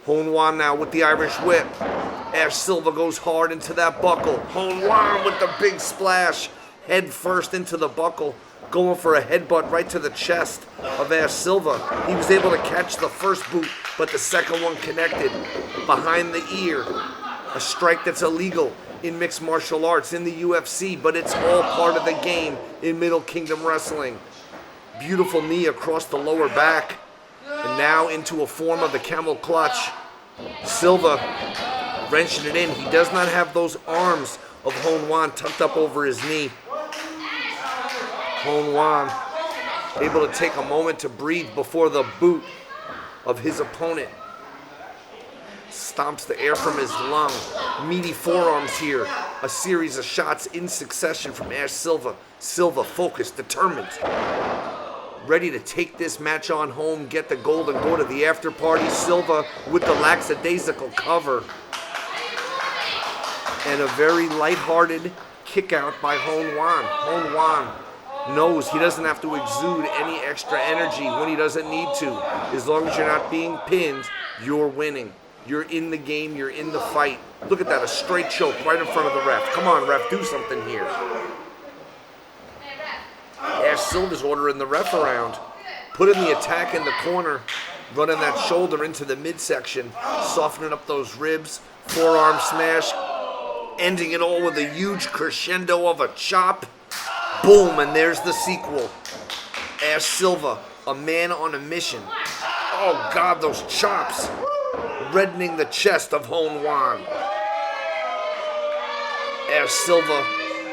Honwan now with the Irish whip. Ash Silva goes hard into that buckle. Honwan with the big splash. Head first into the buckle. Going for a headbutt right to the chest of Ash Silva. He was able to catch the first boot, but the second one connected behind the ear. A strike that's illegal in mixed martial arts in the UFC, but it's all part of the game in Middle Kingdom Wrestling. Beautiful knee across the lower back, and now into a form of the camel clutch. Silva wrenching it in. He does not have those arms of Honwan tucked up over his knee. Honwan able to take a moment to breathe before the boot of his opponent. Stomps the air from his lung. Meaty forearms here. A series of shots in succession from Ash Silva. Silva focused, determined. Ready to take this match on home, get the gold, and go to the after party. Silva with the lackadaisical cover. And a very lighthearted kick out by Honwan. Honwan knows he doesn't have to exude any extra energy when he doesn't need to. As long as you're not being pinned, you're winning. You're in the game, you're in the fight. Look at that, a straight choke right in front of the ref. Come on, ref, do something here. Ash Silva's ordering the ref around. Putting the attack in the corner, running that shoulder into the midsection, softening up those ribs, forearm smash, ending it all with a huge crescendo of a chop. Boom, and there's the sequel. Ash Silva, a man on a mission. Oh God, those chops reddening the chest of Honwan. As Silva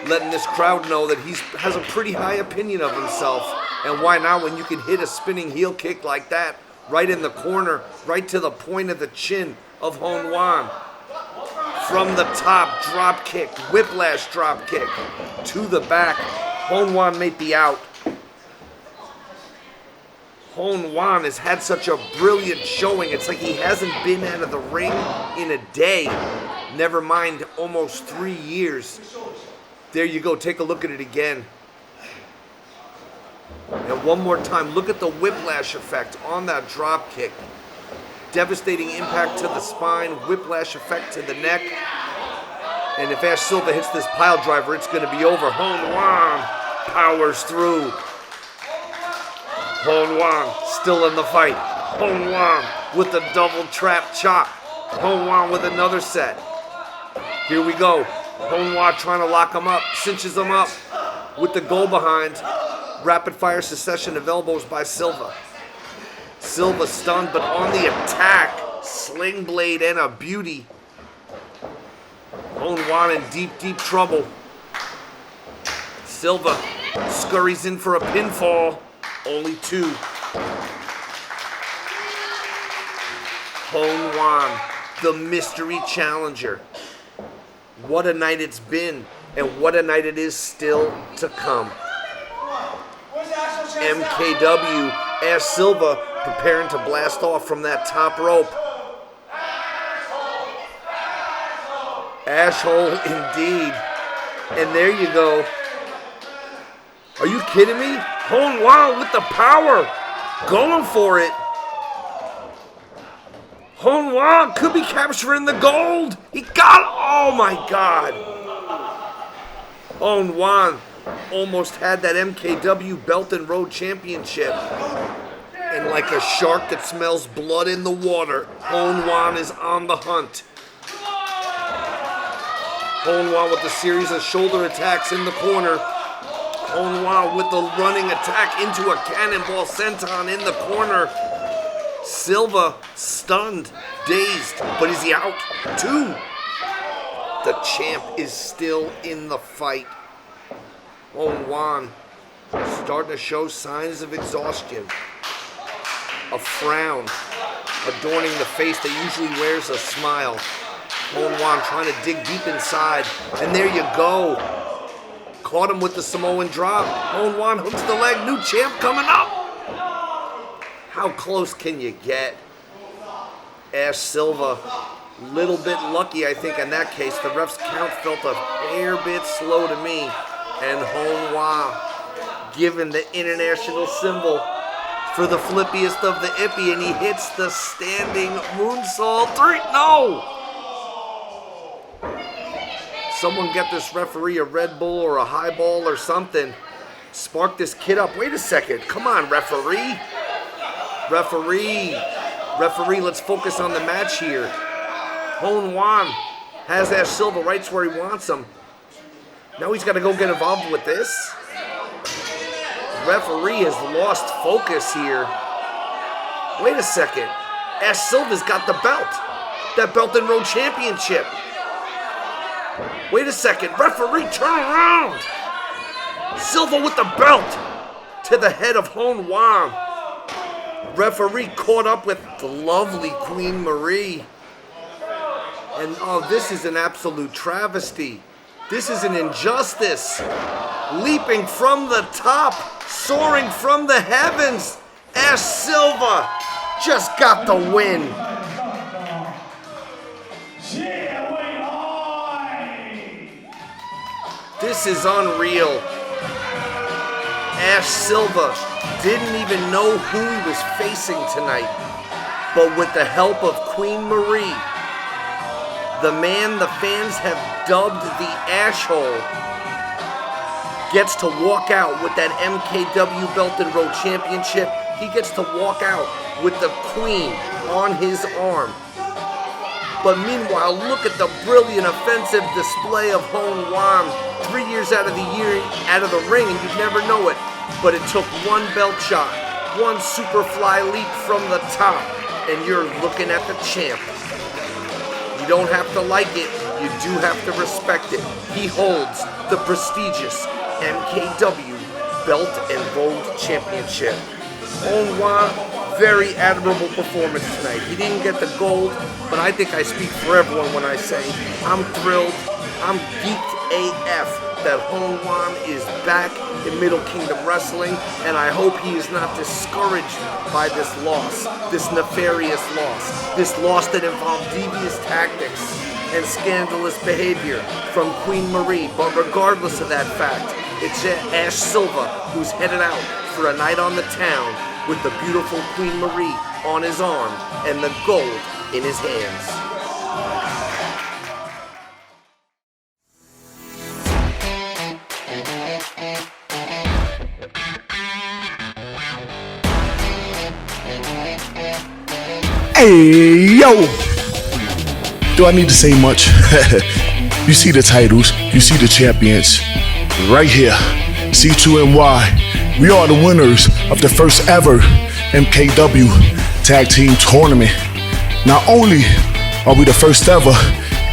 letting this crowd know that he has a pretty high opinion of himself. And why not when you can hit a spinning heel kick like that, right in the corner, right to the point of the chin of Honwan. From the top, drop kick, whiplash drop kick to the back. Honwan may be out. Honwan has had such a brilliant showing. It's like he hasn't been out of the ring in a day. Never mind almost 3 years. There you go, take a look at it again. And one more time, look at the whiplash effect on that drop kick. Devastating impact to the spine, whiplash effect to the neck. And if Ash Silva hits this pile driver, it's going to be over. Honwan powers through. Honwan still in the fight. Honwan with the double trap chop. Honwan with another set. Here we go. Honwan trying to lock him up, cinches him up with the go behind. Rapid fire succession of elbows by Silva. Silva stunned, but on the attack. Sling blade and a beauty. Honwan in deep, deep trouble. Silva scurries in for a pinfall. Only 2. Honwan, the mystery challenger. What a night it's been, and what a night it is still to come. MKW, Ash Silva preparing to blast off from that top rope. Asshole indeed. And there you go. Are you kidding me? Honwan with the power. Going for it. Honwan could be capturing the gold. He got it. Oh my God. Honwan almost had that MKW Belt Road Championship. And like a shark that smells blood in the water, Honwan is on the hunt. Honwan with a series of shoulder attacks in the corner. Honwan with the running attack into a cannonball senton in the corner. Silva stunned, dazed, but is he out? 2. The champ is still in the fight. Honwan starting to show signs of exhaustion. A frown adorning the face that usually wears a smile. Honwan trying to dig deep inside, and there you go. Caught him with the Samoan drop. Honwan hooks the leg. New champ coming up. How close can you get? Ash Silva, little bit lucky, I think, in that case. The ref's count felt a fair bit slow to me. And Honwan given the international symbol for the flippiest of the ippy, and he hits the standing moonsault. 3. No! Someone get this referee a Red Bull or a highball or something. Spark this kid up. Wait a second. Come on, referee. Referee, let's focus on the match here. Honwan has Ash Silva right where he wants him. Now he's got to go get involved with this. Referee has lost focus here. Wait a second. Ash Silva's got the belt. That Belt Road Championship. Wait a second. Referee, turn around. Silva with the belt to the head of Honwan. Referee caught up with the lovely Queen Marie. And oh, this is an absolute travesty. This is an injustice. Leaping from the top, soaring from the heavens, Ash Silva just got the win. This is unreal. Ash Silva didn't even know who he was facing tonight, but with the help of Queen Marie, the man the fans have dubbed the Ashhole, gets to walk out with that MKW Belt Road Championship. He gets to walk out with the Queen on his arm. But meanwhile, look at the brilliant offensive display of Honwan. 3 years out of the ring, and you'd never know it. But it took one belt shot, one superfly leap from the top, and you're looking at the champ. You don't have to like it, you do have to respect it. He holds the prestigious MKW Belt Road Championship. Honwan, very admirable performance tonight. He didn't get the gold, but I think I speak for everyone when I say I'm thrilled, I'm geeked AF that Honwan is back in Middle Kingdom Wrestling, and I hope he is not discouraged by this loss, this nefarious loss, this loss that involved devious tactics and scandalous behavior from Queen Marie. But regardless of that fact, it's Ash Silva who's headed out for a night on the town with the beautiful Queen Marie on his arm and the gold in his hands.
Hey, yo! Do I need to say much? You see the titles, you see the champions. Right here, C2NY. We are the winners of the first ever MKW Tag Team Tournament. Not only are we the first ever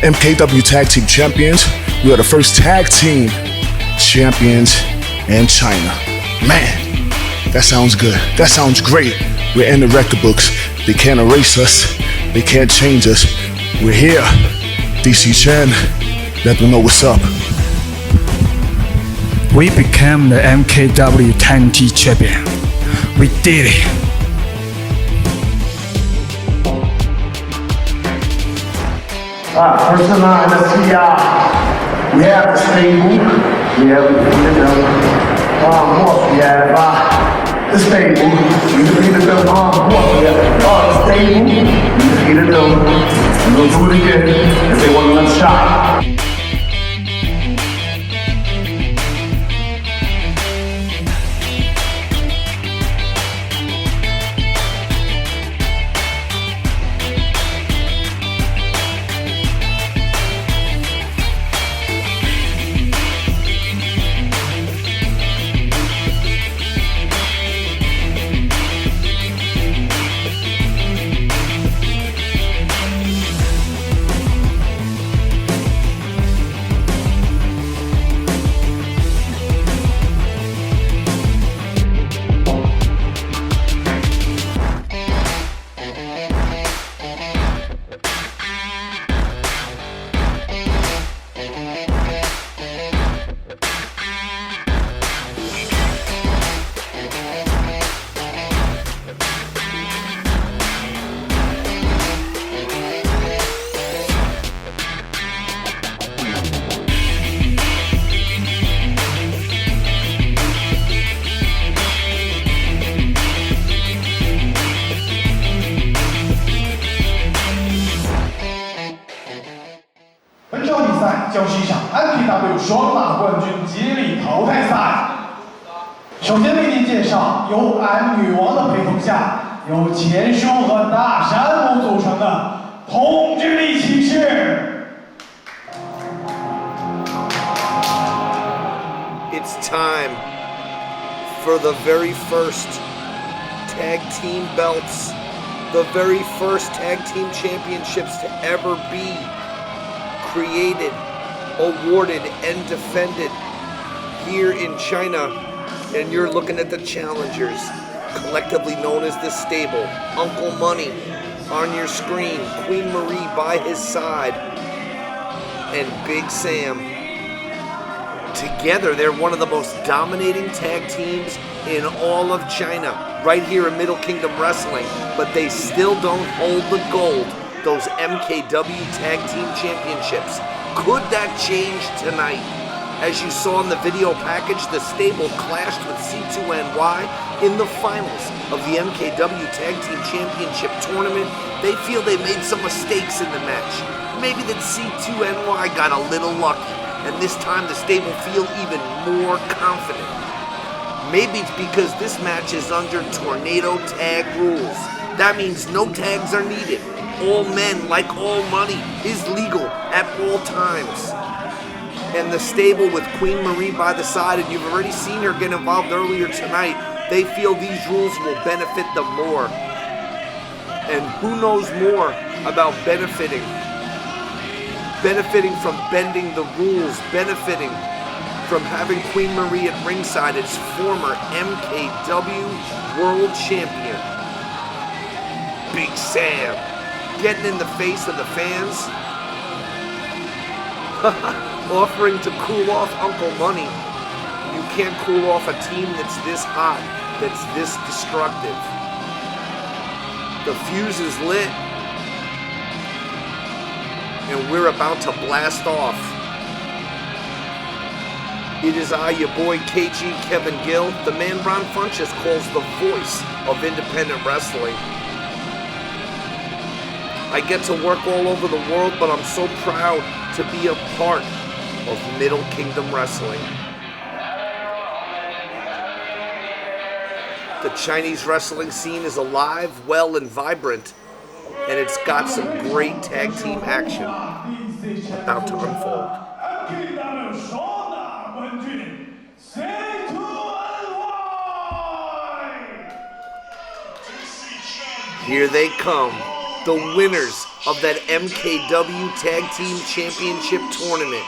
MKW Tag Team Champions, we are the first Tag Team Champions in China. Man, that sounds good. That sounds great. We're in the record books. They can't erase us. They can't change us. We're here. DC Chen, let them know what's up.
We became the MKW Tag Team Champion. We did it.
First in line, let's see, we have the stable. We have we have the stable. We defeated them, we have the stable. We defeated them. And we'll do it again if they want another shot.
MKW 双打冠军接力淘汰赛。首先为您介绍由 M 女王的陪同下，由钱兄和大山姆组成的同志力骑士。
It's time for the very first tag team belts, the very first tag team championships to ever be created, awarded, and defended here in China. And you're looking at the challengers, collectively known as the stable. Uncle Money on your screen, Queen Marie by his side, and Big Sam. Together, they're one of the most dominating tag teams in all of China, right here in Middle Kingdom Wrestling, but they still don't hold the gold, those MKW Tag Team Championships. Could that change tonight? As you saw in the video package, the stable clashed with C2NY in the finals of the MKW Tag Team Championship tournament. They feel they made some mistakes in the match. Maybe that C2NY got a little lucky, and this time the stable feel even more confident. Maybe it's because this match is under tornado tag rules. That means no tags are needed. All men, like all money, is legal at all times. And the stable with Queen Marie by the side, and you've already seen her get involved earlier tonight They feel these rules will benefit them more. And who knows more about benefiting from bending the rules, benefiting from having Queen Marie at ringside, its former MKW World Champion. Big Sam getting in the face of the fans, offering to cool off Uncle Money. You can't cool off a team that's this hot, that's this destructive. The fuse is lit, and we're about to blast off. It is I, your boy KG Kevin Gill, the man Ron Funches calls the voice of independent wrestling. I get to work all over the world, but I'm so proud to be a part of Middle Kingdom Wrestling. The Chinese wrestling scene is alive, well, and vibrant, and it's got some great tag team action about to unfold. Here they come, the winners of that MKW Tag Team Championship tournament.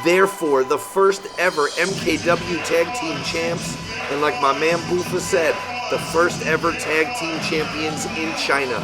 Therefore, the first ever MKW Tag Team Champs, and like my man Bufa said, the first ever Tag Team Champions in China.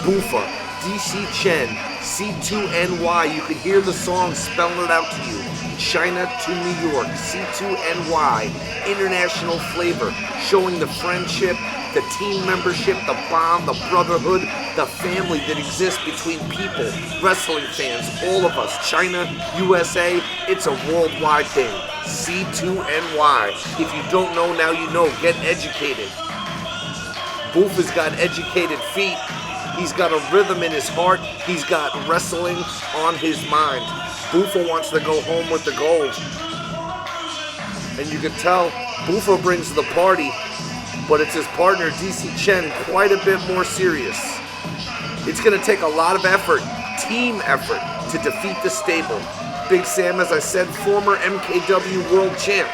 Bufa, DC Chen, C2NY, you could hear the song spelling it out to you. China to New York, C2NY, international flavor, showing the friendship, the team membership, the bond, the brotherhood, the family that exists between people, wrestling fans, all of us, China, USA, it's a worldwide thing. C2NY. If you don't know, now you know. Get educated. Bufa's got educated feet. He's got a rhythm in his heart. He's got wrestling on his mind. Bufa wants to go home with the gold. And you can tell Bufa brings the party, but it's his partner, DC Chen, quite a bit more serious. It's going to take a lot of effort, team effort, to defeat the stable. Big Sam, as I said, former MKW World Champ.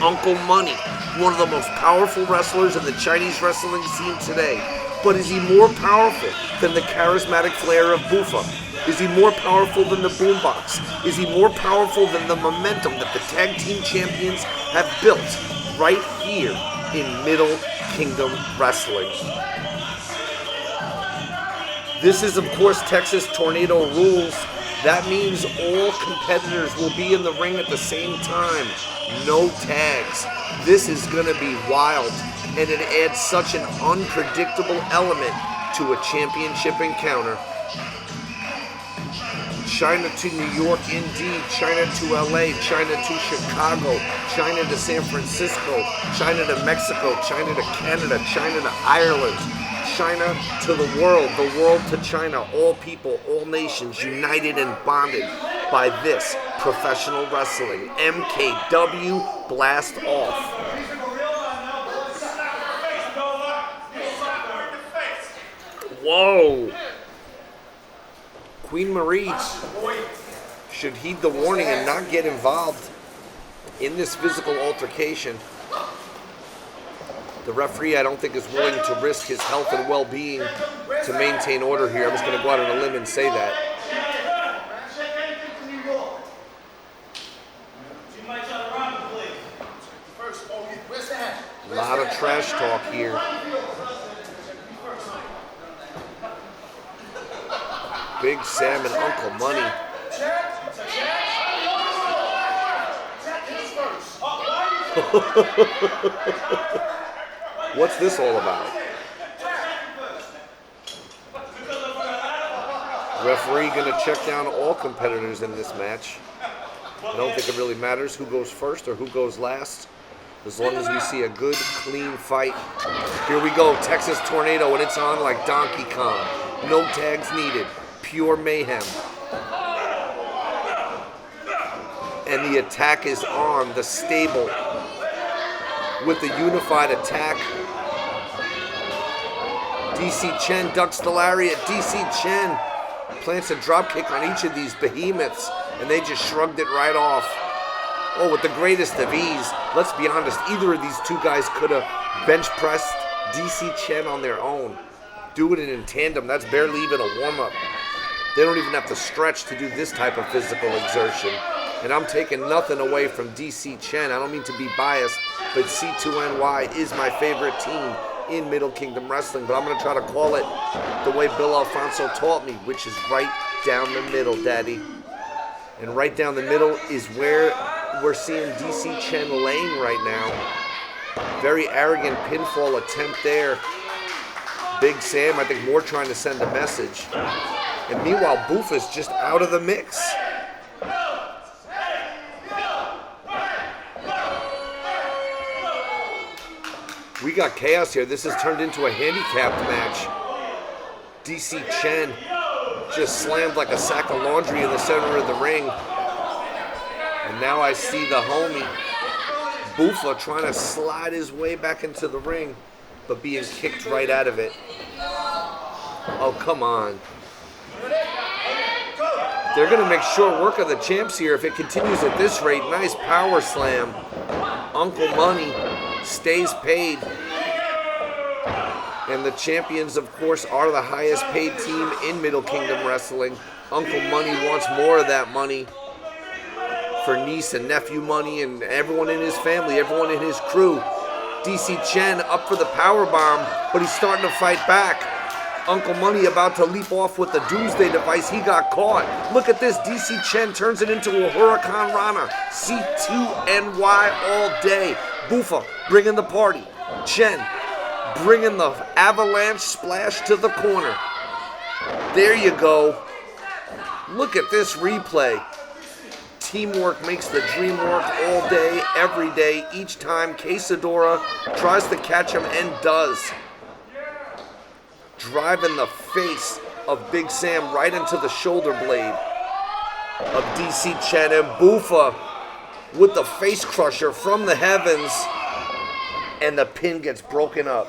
Uncle Money, one of the most powerful wrestlers in the Chinese wrestling scene today. But is he more powerful than the charismatic flair of Bufa? Is he more powerful than the Boombox? Is he more powerful than the momentum that the Tag Team Champions have built right here in Middle Kingdom Wrestling? This is, of course, Texas Tornado rules. That means all competitors will be in the ring at the same time. No tags. This is going to be wild, and it adds such an unpredictable element to a championship encounter. China to New York, indeed. China to LA, China to Chicago, China to San Francisco, China to Mexico, China to Canada, China to Ireland, China to the world to China, all people, all nations united and bonded by this professional wrestling. MKW Blast-off. Whoa! Queen Marie should heed the warning and not get involved in this physical altercation. The referee, I don't think, is willing to risk his health and well-being to maintain order here. I'm just going to go out on a limb and say that. A lot of trash talk here. Big Sam and Uncle Money. What's this all about? Referee going to check down all competitors in this match. I don't think it really matters who goes first or who goes last, as long as we see a good, clean fight. Here we go, Texas Tornado, and it's on like Donkey Kong. No tags needed. Pure mayhem. And the attack is on. The stable with the unified attack. DC Chen ducks the lariat. DC Chen plants a dropkick on each of these behemoths, and they just shrugged it right off. Oh, with the greatest of ease. Let's be honest, either of these two guys could have bench pressed DC Chen on their own. Do it in tandem. That's barely even a warm-up. They don't even have to stretch to do this type of physical exertion. And I'm taking nothing away from DC Chen. I don't mean to be biased, but C2NY is my favorite team in Middle Kingdom Wrestling. But I'm going to try to call it the way Bill Alfonso taught me, which is right down the middle, Daddy. And right down the middle is where we're seeing DC Chen laying right now. Very arrogant pinfall attempt there. Big Sam, I think, more trying to send a message. And meanwhile, Bufa's just out of the mix. We got chaos here. This has turned into a handicapped match. DC Chen just slammed like a sack of laundry in the center of the ring. And now I see the homie, Bufa, trying to slide his way back into the ring, but being kicked right out of it. Oh, come on. They're going to make short work of the champs here if it continues at this rate. Nice power slam. Uncle Money stays paid. And the champions, of course, are the highest paid team in Middle Kingdom Wrestling. Uncle Money wants more of that money for niece and nephew money and everyone in his family, everyone in his crew. DC Chen up for the powerbomb, but he's starting to fight back. Uncle Money about to leap off with the Doomsday device. He got caught. Look at this. DC Chen turns it into a Huracan Rana. C2NY all day. Bufa bringing the party. Chen bringing the avalanche splash to the corner. There you go. Look at this replay. Teamwork makes the dream work all day, every day, each time. Quesadora tries to catch him and does. Driving the face of Big Sam right into the shoulder blade of DC Chen, and Bufa with the face crusher from the heavens, and the pin gets broken up.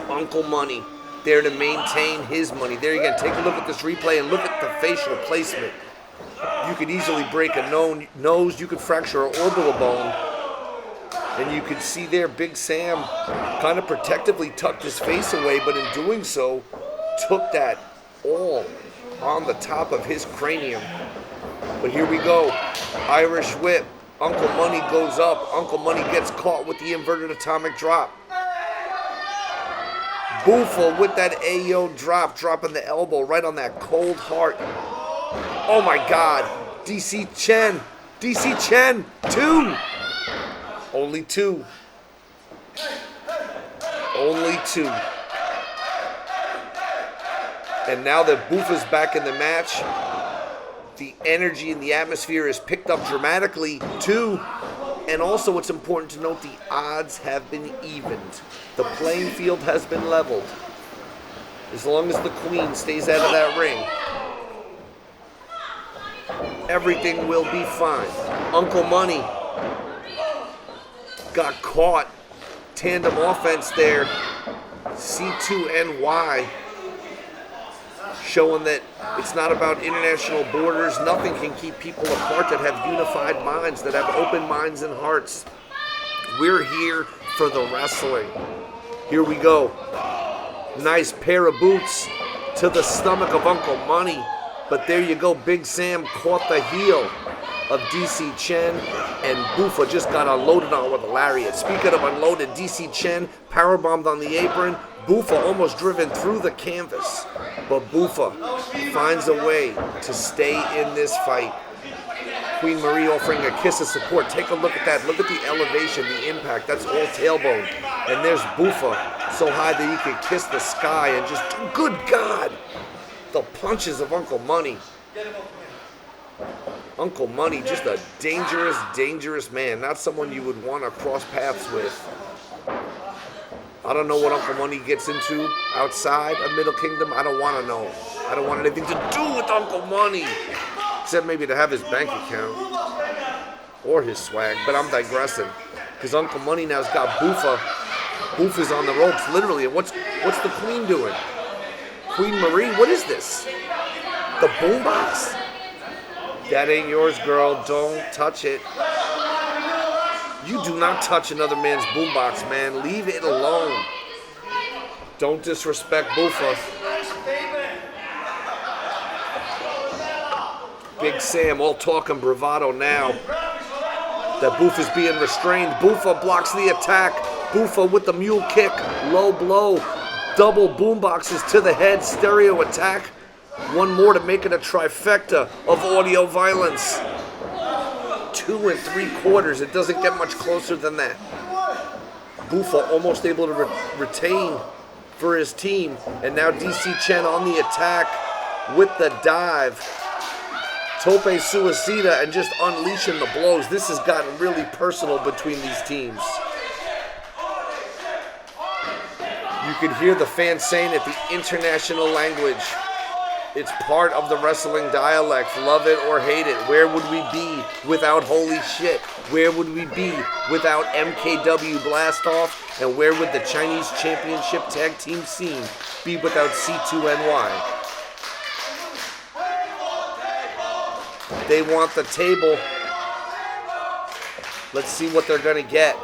Uncle Money there to maintain his money. There you go. Take a look at this replay and look at the facial placement. You could easily break a nose. You could fracture an orbital bone. And you can see there Big Sam kind of protectively tucked his face away, but in doing so, took that all on the top of his cranium. But here we go. Irish whip. Uncle Money goes up. Uncle Money gets caught with the inverted atomic drop. Bufa with that Ayo drop, dropping the elbow right on that cold heart. Oh my God. DC Chen. DC Chen. 2. Only 2. Only 2. And now that Bufa's back in the match, the energy and the atmosphere is picked up dramatically too. And also it's important to note the odds have been evened. The playing field has been leveled. As long as the Queen stays out of that ring, everything will be fine. Uncle Money got caught. Tandem offense there. C2NY showing that it's not about international borders. Nothing can keep people apart that have unified minds, that have open minds and hearts. We're here for the wrestling. Here we go. Nice pair of boots to the stomach of Uncle Money. But there you go. Big Sam caught the heel of DC Chen, and Bufa just got unloaded on with a lariat. Speaking of unloaded, DC Chen powerbombed on the apron. Bufa almost driven through the canvas, but Bufa finds a way to stay in this fight. Queen Marie offering a kiss of support. Take a look at that. Look at the elevation, the impact. That's all tailbone. And there's Bufa so high that he can kiss the sky and just, good God, the punches of Uncle Money. Uncle Money, just a dangerous, dangerous man. Not someone you would want to cross paths with. I don't know what Uncle Money gets into outside of Middle Kingdom. I don't want to know. I don't want anything to do with Uncle Money, except maybe to have his bank account or his swag. But I'm digressing, because Uncle Money now's got Bufa. Bufa's on the ropes, literally. And what's the Queen doing? Queen Marie, what is this? The boombox? That ain't yours, girl. Don't touch it. You do not touch another man's boombox, man. Leave it alone. Don't disrespect Bufa. Big Sam all talk and bravado now. That Bufa's being restrained. Bufa blocks the attack. Bufa with the mule kick. Low blow. Double boomboxes to the head. Stereo attack. One more to make it a trifecta of audio violence. 2 3/4. It doesn't get much closer than that. Bufa almost able to retain for his team. And now DC Chen on the attack with the dive. Tope Suicida and just unleashing the blows. This has gotten really personal between these teams. You can hear the fans saying it, the international language. It's part of the wrestling dialect. Love it or hate it. Where would we be without holy shit? Where would we be without MKW Blast-off? And where would the Chinese Championship tag team scene be without C2NY? They want the table. Let's see what they're going to get.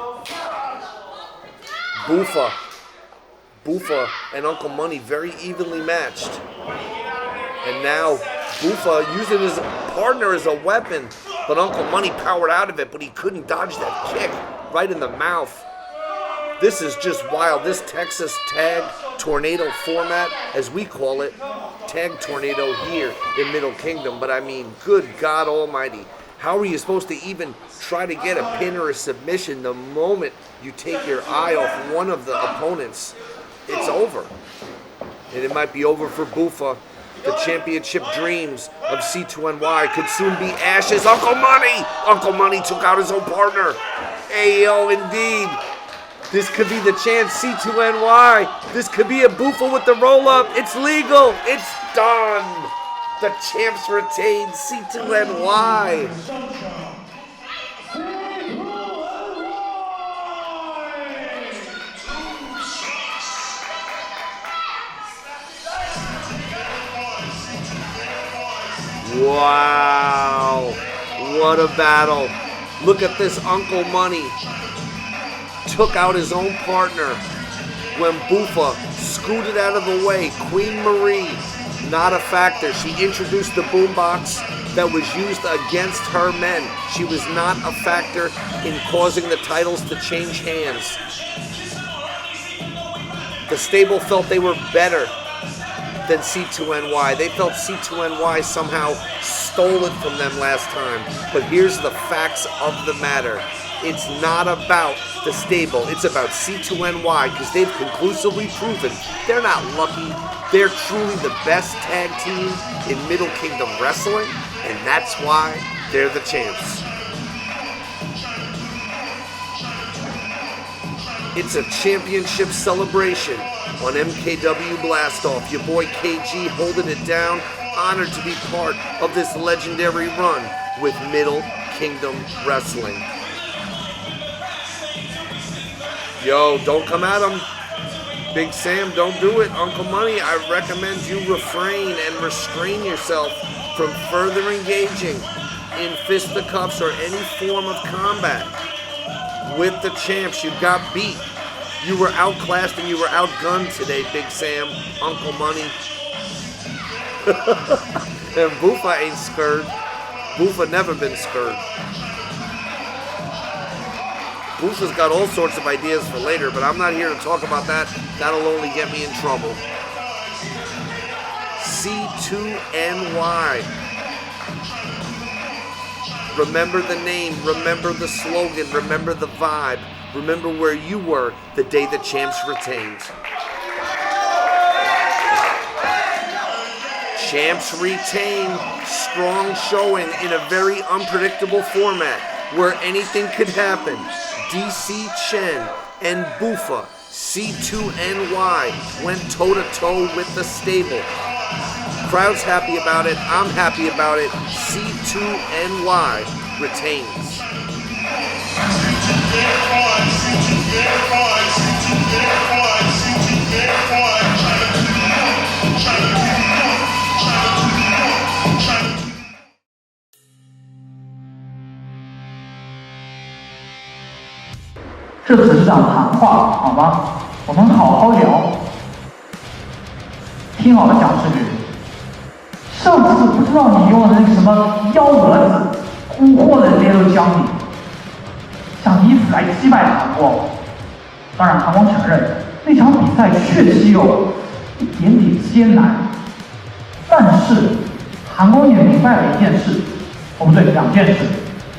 Bufa and Uncle Money very evenly matched. And now Bufa using his partner as a weapon. But Uncle Money powered out of it, but he couldn't dodge that kick right in the mouth. This is just wild. This Texas Tag Tornado format, as we call it, Tag Tornado here in Middle Kingdom. But I mean, good God almighty. How are you supposed to even try to get a pin or a submission the moment you take your eye off one of the opponents? It's over. And it might be over for Bufa. The championship dreams of C2NY could soon be ashes. Uncle Money took out his own partner. Ayo, indeed. This could be the chance, C2NY. This could be a Bufa with the roll-up. It's legal. It's done. The champs retain, C2NY. Wow. What a battle. Look at this Uncle Money. Took out his own partner when Bufa scooted out of the way. Queen Marie, not a factor. She introduced the boombox that was used against her men. She was not a factor in causing the titles to change hands. The stable felt they were better than C2NY. They felt C2NY somehow stole it from them last time. But here's the facts of the matter. It's not about the stable. It's about C2NY because they've conclusively proven they're not lucky. They're truly the best tag team in Middle Kingdom wrestling, and that's why they're the champs. It's a championship celebration on MKW Blast-off. Your boy KG holding it down. Honored to be part of this legendary run with Middle Kingdom Wrestling. Yo, don't come at him. Big Sam, don't do it. Uncle Money, I recommend you refrain and restrain yourself from further engaging in fisticuffs or any form of combat with the champs. You got beat. You were outclassed and you were outgunned today, Big Sam, Uncle Money. And Bufa ain't scared. Bufa never been scared. Lucha's got all sorts of ideas for later, but I'm not here to talk about that. That'll only get me in trouble. C2NY. Remember the name, remember the slogan, remember the vibe. Remember where you were the day the champs retained. Champs retain, strong showing in a very unpredictable format where anything could happen. DC Chen and Bufa, C2NY, went toe-to-toe with the stable. Crowd's happy about it, I'm happy about it. C2NY retains.
这只是场谈话，好吗？我们好好聊。听好了，蒋世局。上次不知道你用的那个什么幺蛾子蛊惑了Little Johnny，想以此来击败韩光。当然，韩光承认那场比赛确实有一点点艰难，但是韩光也明白了一件事，哦不对，两件事。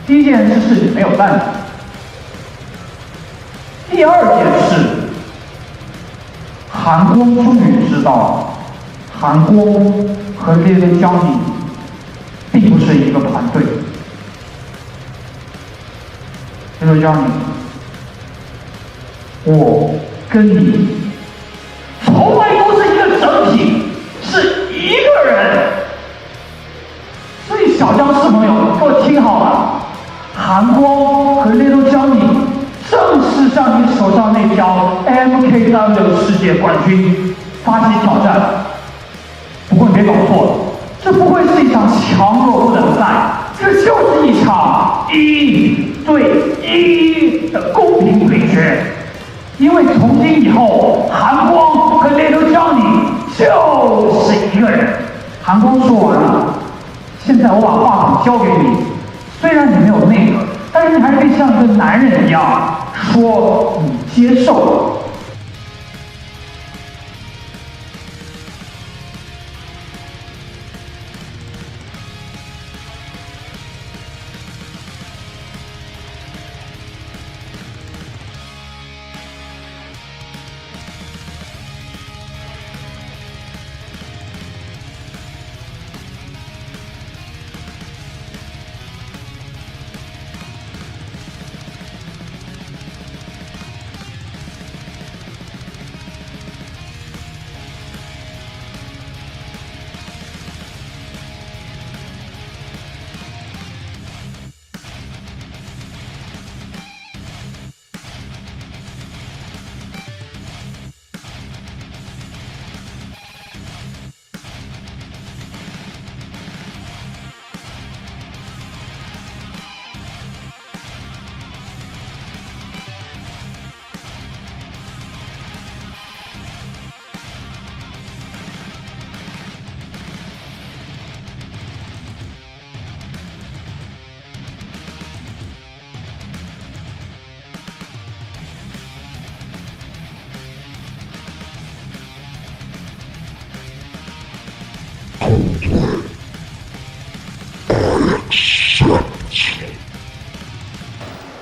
第一件事是你没有蛋子，第二件事，韩光终于知道，韩光和Little Johnny并不是一个团队。Little Johnny，我跟你从来都是一个整体，是一个人。所以小僵尸朋友，给我听好了，韩光和Little Johnny正式向你手上那条 MKW 世界冠军发起挑战。不过你别搞错了，这不会是一场强弱不等赛，这就是一场1对1的公平对决。因为从今以后，韩光和Little Johnny就是一个人。韩光说完了，现在我把话筒交给你。虽然你没有那个，但是你还可以像一个男人一样说你接受了。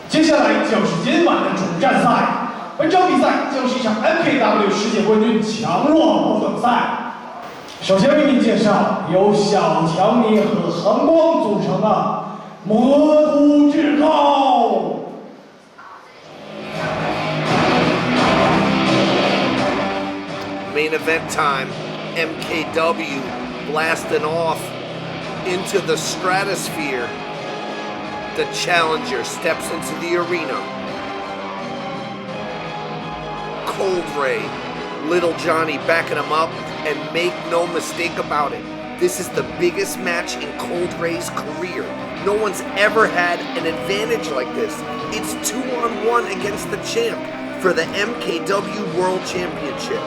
接下来就是今晚的主战赛，本场比赛将是一场 MKW 世界冠军强弱不等赛。首先为您介绍由小强尼和韩光组成的魔都之高。
Main event time, MKW blasting off into the stratosphere. The challenger steps into the arena. Coldray Little Johnny backing him up, and make no mistake about it, this is the biggest match in Coldray's career. No one's ever had an advantage like this. It's 2-on-1 against the champ for the MKW World Championship.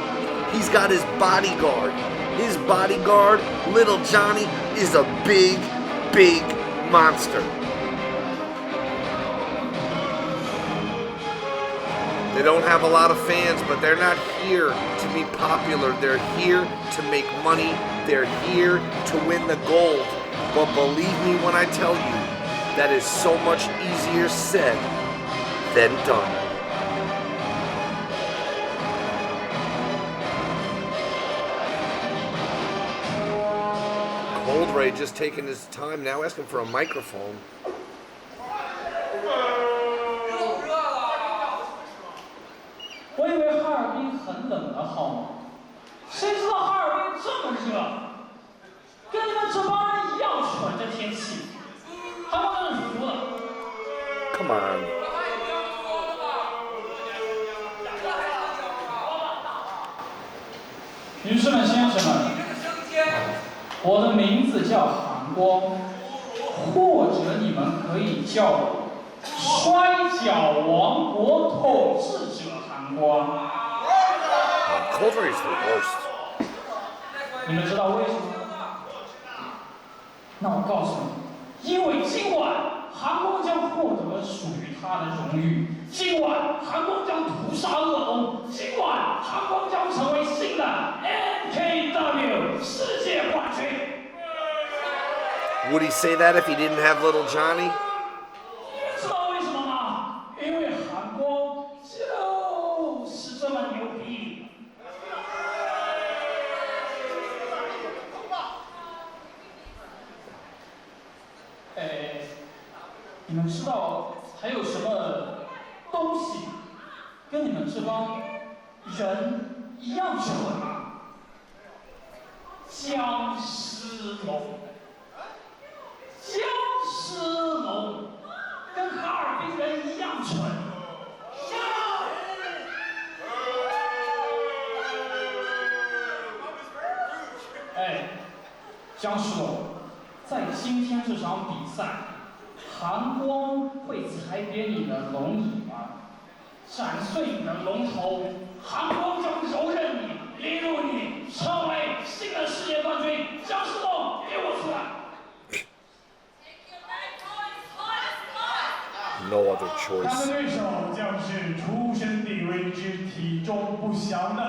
He's got his bodyguard. His bodyguard, Little Johnny, is a big, big monster. They don't have a lot of fans, but they're not here to be popular. They're here to make money. They're here to win the gold. But believe me when I tell you, that is so much easier said than done. Coldray just taking his time now, asking for a microphone.
我以为哈尔滨很冷的好吗？谁知道哈尔滨这么热，跟你们这帮人一样蠢。这天气，还把人服了。
Come on.
女士们、先生们，我的名字叫韩光，或者你们可以叫我摔跤王国统治者韩光。
Coldray is the worst.
你们知道为什么吗？那我告诉你，因为今晚韩光将获得属于他的荣誉，今晚韩光将屠杀恶龙，今晚韩光将成为新的 MKW 世界冠军。
Would he say that if he didn't have Little Johnny?
知道为什么吗？因为韩光就是这么牛逼。你们知道还有什么东西跟你们这帮人一样蠢吗？僵尸龙。僵尸龙跟哈尔滨人一样蠢。僵尸龙，在今天这场比赛，韩光会踩扁你的龙尾巴，斩碎你的龙头，韩光将蹂躏你，凌辱你，成为新的世界冠军。僵尸龙，给我出来！
No other
他
choice.
的对手将是出身地位之体重不详的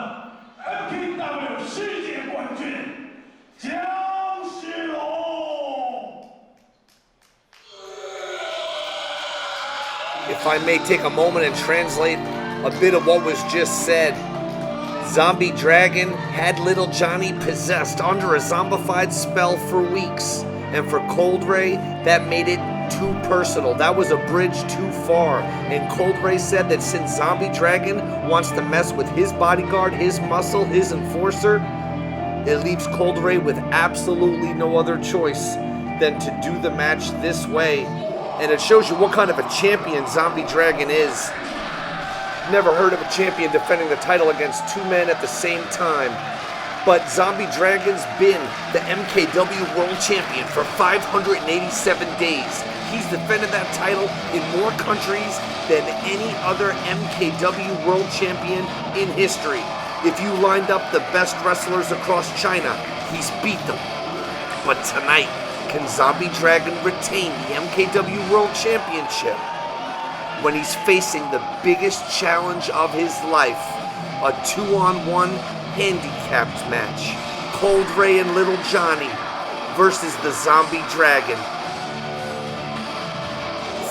MKW 世界冠军僵尸龙。
If I may take a moment and translate a bit of what was just said. Zombie Dragon had Little Johnny possessed under a zombified spell for weeks. And for Coldray, that made it too personal. That was a bridge too far. And Coldray said that since Zombie Dragon wants to mess with his bodyguard, his muscle, his enforcer, it leaves Coldray with absolutely no other choice than to do the match this way. And it shows you what kind of a champion Zombie Dragon is. Never heard of a champion defending the title against two men at the same time. But Zombie Dragon's been the MKW World Champion for 587 days. He's defended that title in more countries than any other MKW World Champion in history. If you lined up the best wrestlers across China, he's beat them. But tonight, can Zombie Dragon retain the MKW World Championship when he's facing the biggest challenge of his life, a 2-on-1 handicapped match? Coldray and Little Johnny versus the Zombie Dragon.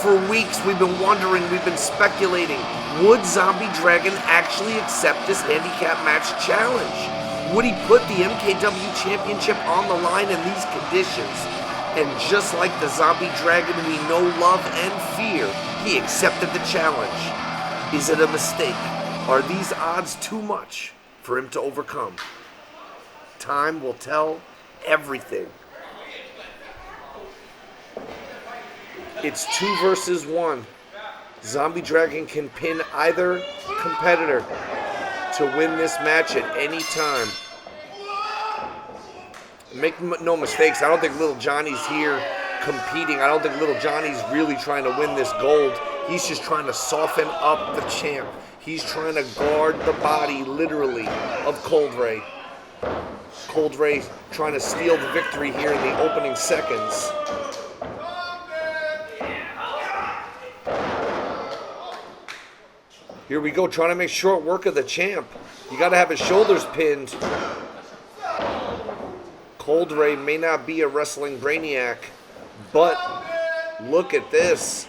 For weeks we've been wondering, we've been speculating, would Zombie Dragon actually accept this handicap match challenge? Would he put the MKW Championship on the line in these conditions? And just like the Zombie Dragon we know, love, and fear, he accepted the challenge. Is it a mistake? Are these odds too much for him to overcome? Time will tell everything. It's 2 versus 1. Zombie Dragon can pin either competitor to win this match at any time. Make no mistakes, I don't think Little Johnny's here competing. I don't think Little Johnny's really trying to win this gold. He's just trying to soften up the champ. He's trying to guard the body, literally, of Coldray. Coldray trying to steal the victory here in the opening seconds. Here we go, trying to make short work of the champ. You got to have his shoulders pinned. Coldray may not be a wrestling brainiac, but look at this.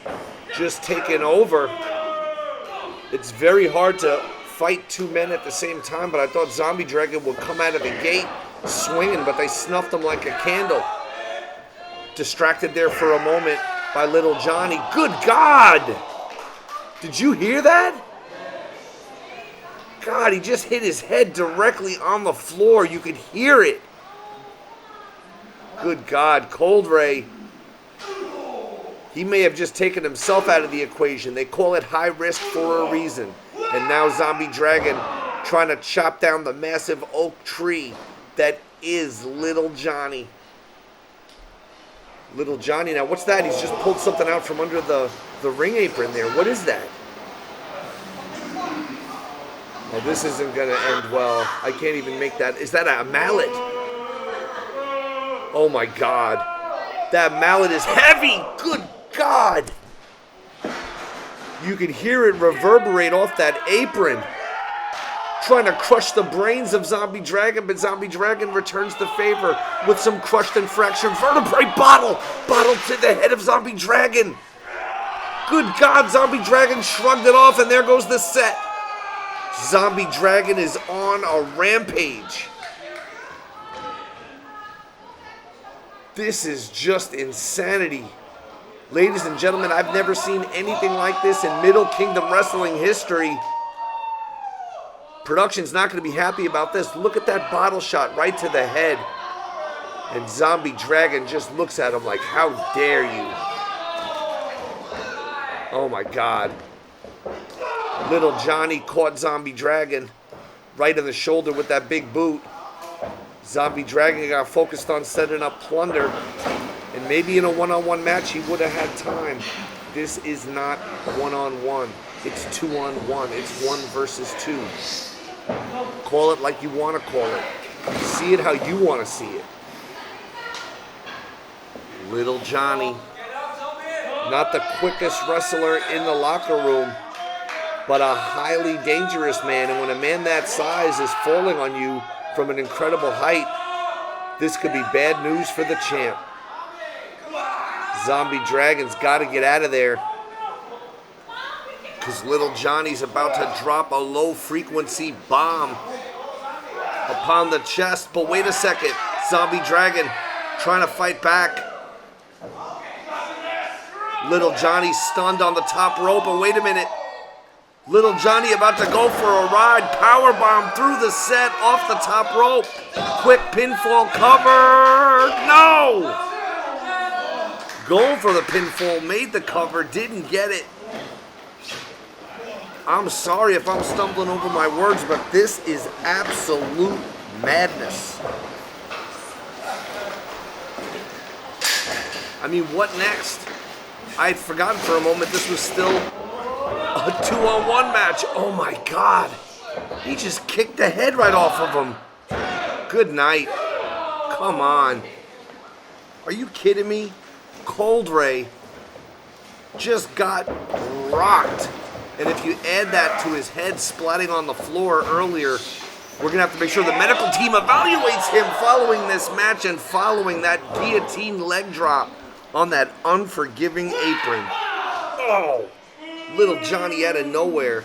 Just taking over. It's very hard to fight two men at the same time, but I thought Zombie Dragon would come out of the gate swinging, but they snuffed him like a candle. Distracted there for a moment by Little Johnny. Good God! Did you hear that? God, he just hit his head directly on the floor. You could hear it. Good God, Coldray. He may have just taken himself out of the equation. They call it high risk for a reason. And now Zombie Dragon trying to chop down the massive oak tree that is Little Johnny. Little Johnny, now what's that? He's just pulled something out from under the the ring apron there. What is that? Oh, this isn't going to end well. I can't even make that. Is that a mallet? Oh my God. That mallet is heavy. Good God. You can hear it reverberate off that apron. Trying to crush the brains of Zombie Dragon, but Zombie Dragon returns the favor with some crushed and fractured vertebrae bottle to the head of Zombie Dragon. Good God, Zombie Dragon shrugged it off, and there goes the set. Zombie Dragon is on a rampage. This is just insanity. Ladies and gentlemen, I've never seen anything like this in Middle Kingdom Wrestling history. Production's not going to be happy about this. Look at that bottle shot right to the head. And Zombie Dragon just looks at him like, how dare you? Oh my God. Little Johnny caught Zombie Dragon right in the shoulder with that big boot. Zombie Dragon got focused on setting up Plunder. And maybe in a one-on-one match he would have had time. This is not one-on-one. It's 2-on-1. It's 1 versus 2. Call it like you want to call it. See it how you want to see it. Little Johnny, not the quickest wrestler in the locker room, but a highly dangerous man. And when a man that size is falling on you from an incredible height, this could be bad news for the champ. Zombie Dragon's got to get out of there, because Little Johnny's about to drop a low-frequency bomb upon the chest. But wait a second. Zombie Dragon trying to fight back. Little Johnny stunned on the top rope. But wait a minute. Little Johnny about to go for a ride. Powerbomb through the set off the top rope. Quick pinfall cover. No! Going for the pinfall. Made the cover. Didn't get it. I'm sorry if I'm stumbling over my words, but this is absolute madness. I mean, what next? I had forgotten for a moment this was still a 2-on-1 match. Oh my God. He just kicked the head right off of him. Good night. Come on. Are you kidding me? Coldray just got rocked. And if you add that to his head splatting on the floor earlier, we're going to have to make sure the medical team evaluates him following this match and following that guillotine leg drop on that unforgiving apron. Oh, Little Johnny out of nowhere.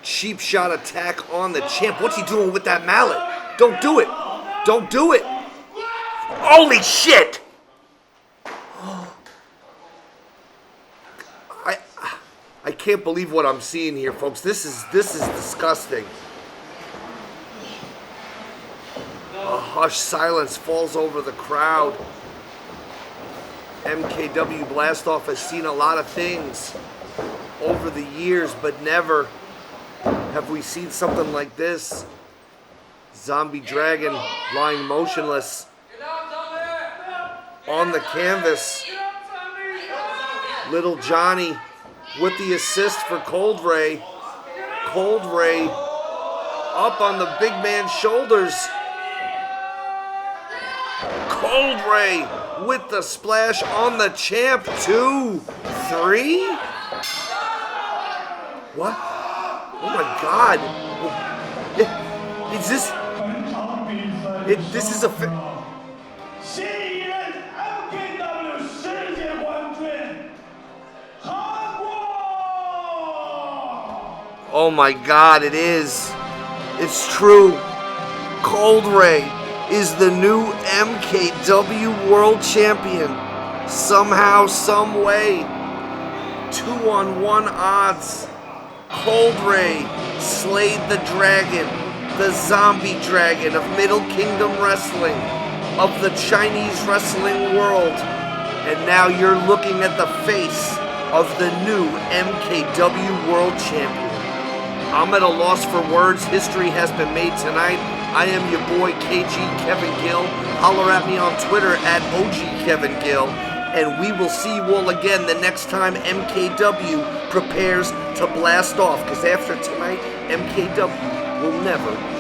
Cheap shot attack on the champ. What's he doing with that mallet? Don't do it. Don't do it. Holy shit. I can't believe what I'm seeing here, folks. This is disgusting. A hushed silence falls over the crowd. MKW Blast-off has seen a lot of things over the years, but never have we seen something like this. Zombie Dragon lying motionless on the canvas. Little Johnny with the assist for Coldray. Coldray up on the big man's shoulders. Coldray with the splash on the champ. 2, 3. What? Oh my God. Is this... This is a... Oh my God, it is. It's true. Coldray is the new MKW World Champion. Somehow, some way. 2-on-1 odds. Coldray slayed the dragon, the zombie dragon of Middle Kingdom Wrestling, of the Chinese wrestling world. And now you're looking at the face of the new MKW World Champion. I'm at a loss for words. History has been made tonight. I am your boy KG Kevin Gill. Holler at me on Twitter at OG Kevin Gill. and we will see you all again the next time MKW prepares to blast off, because after tonight, MKW will never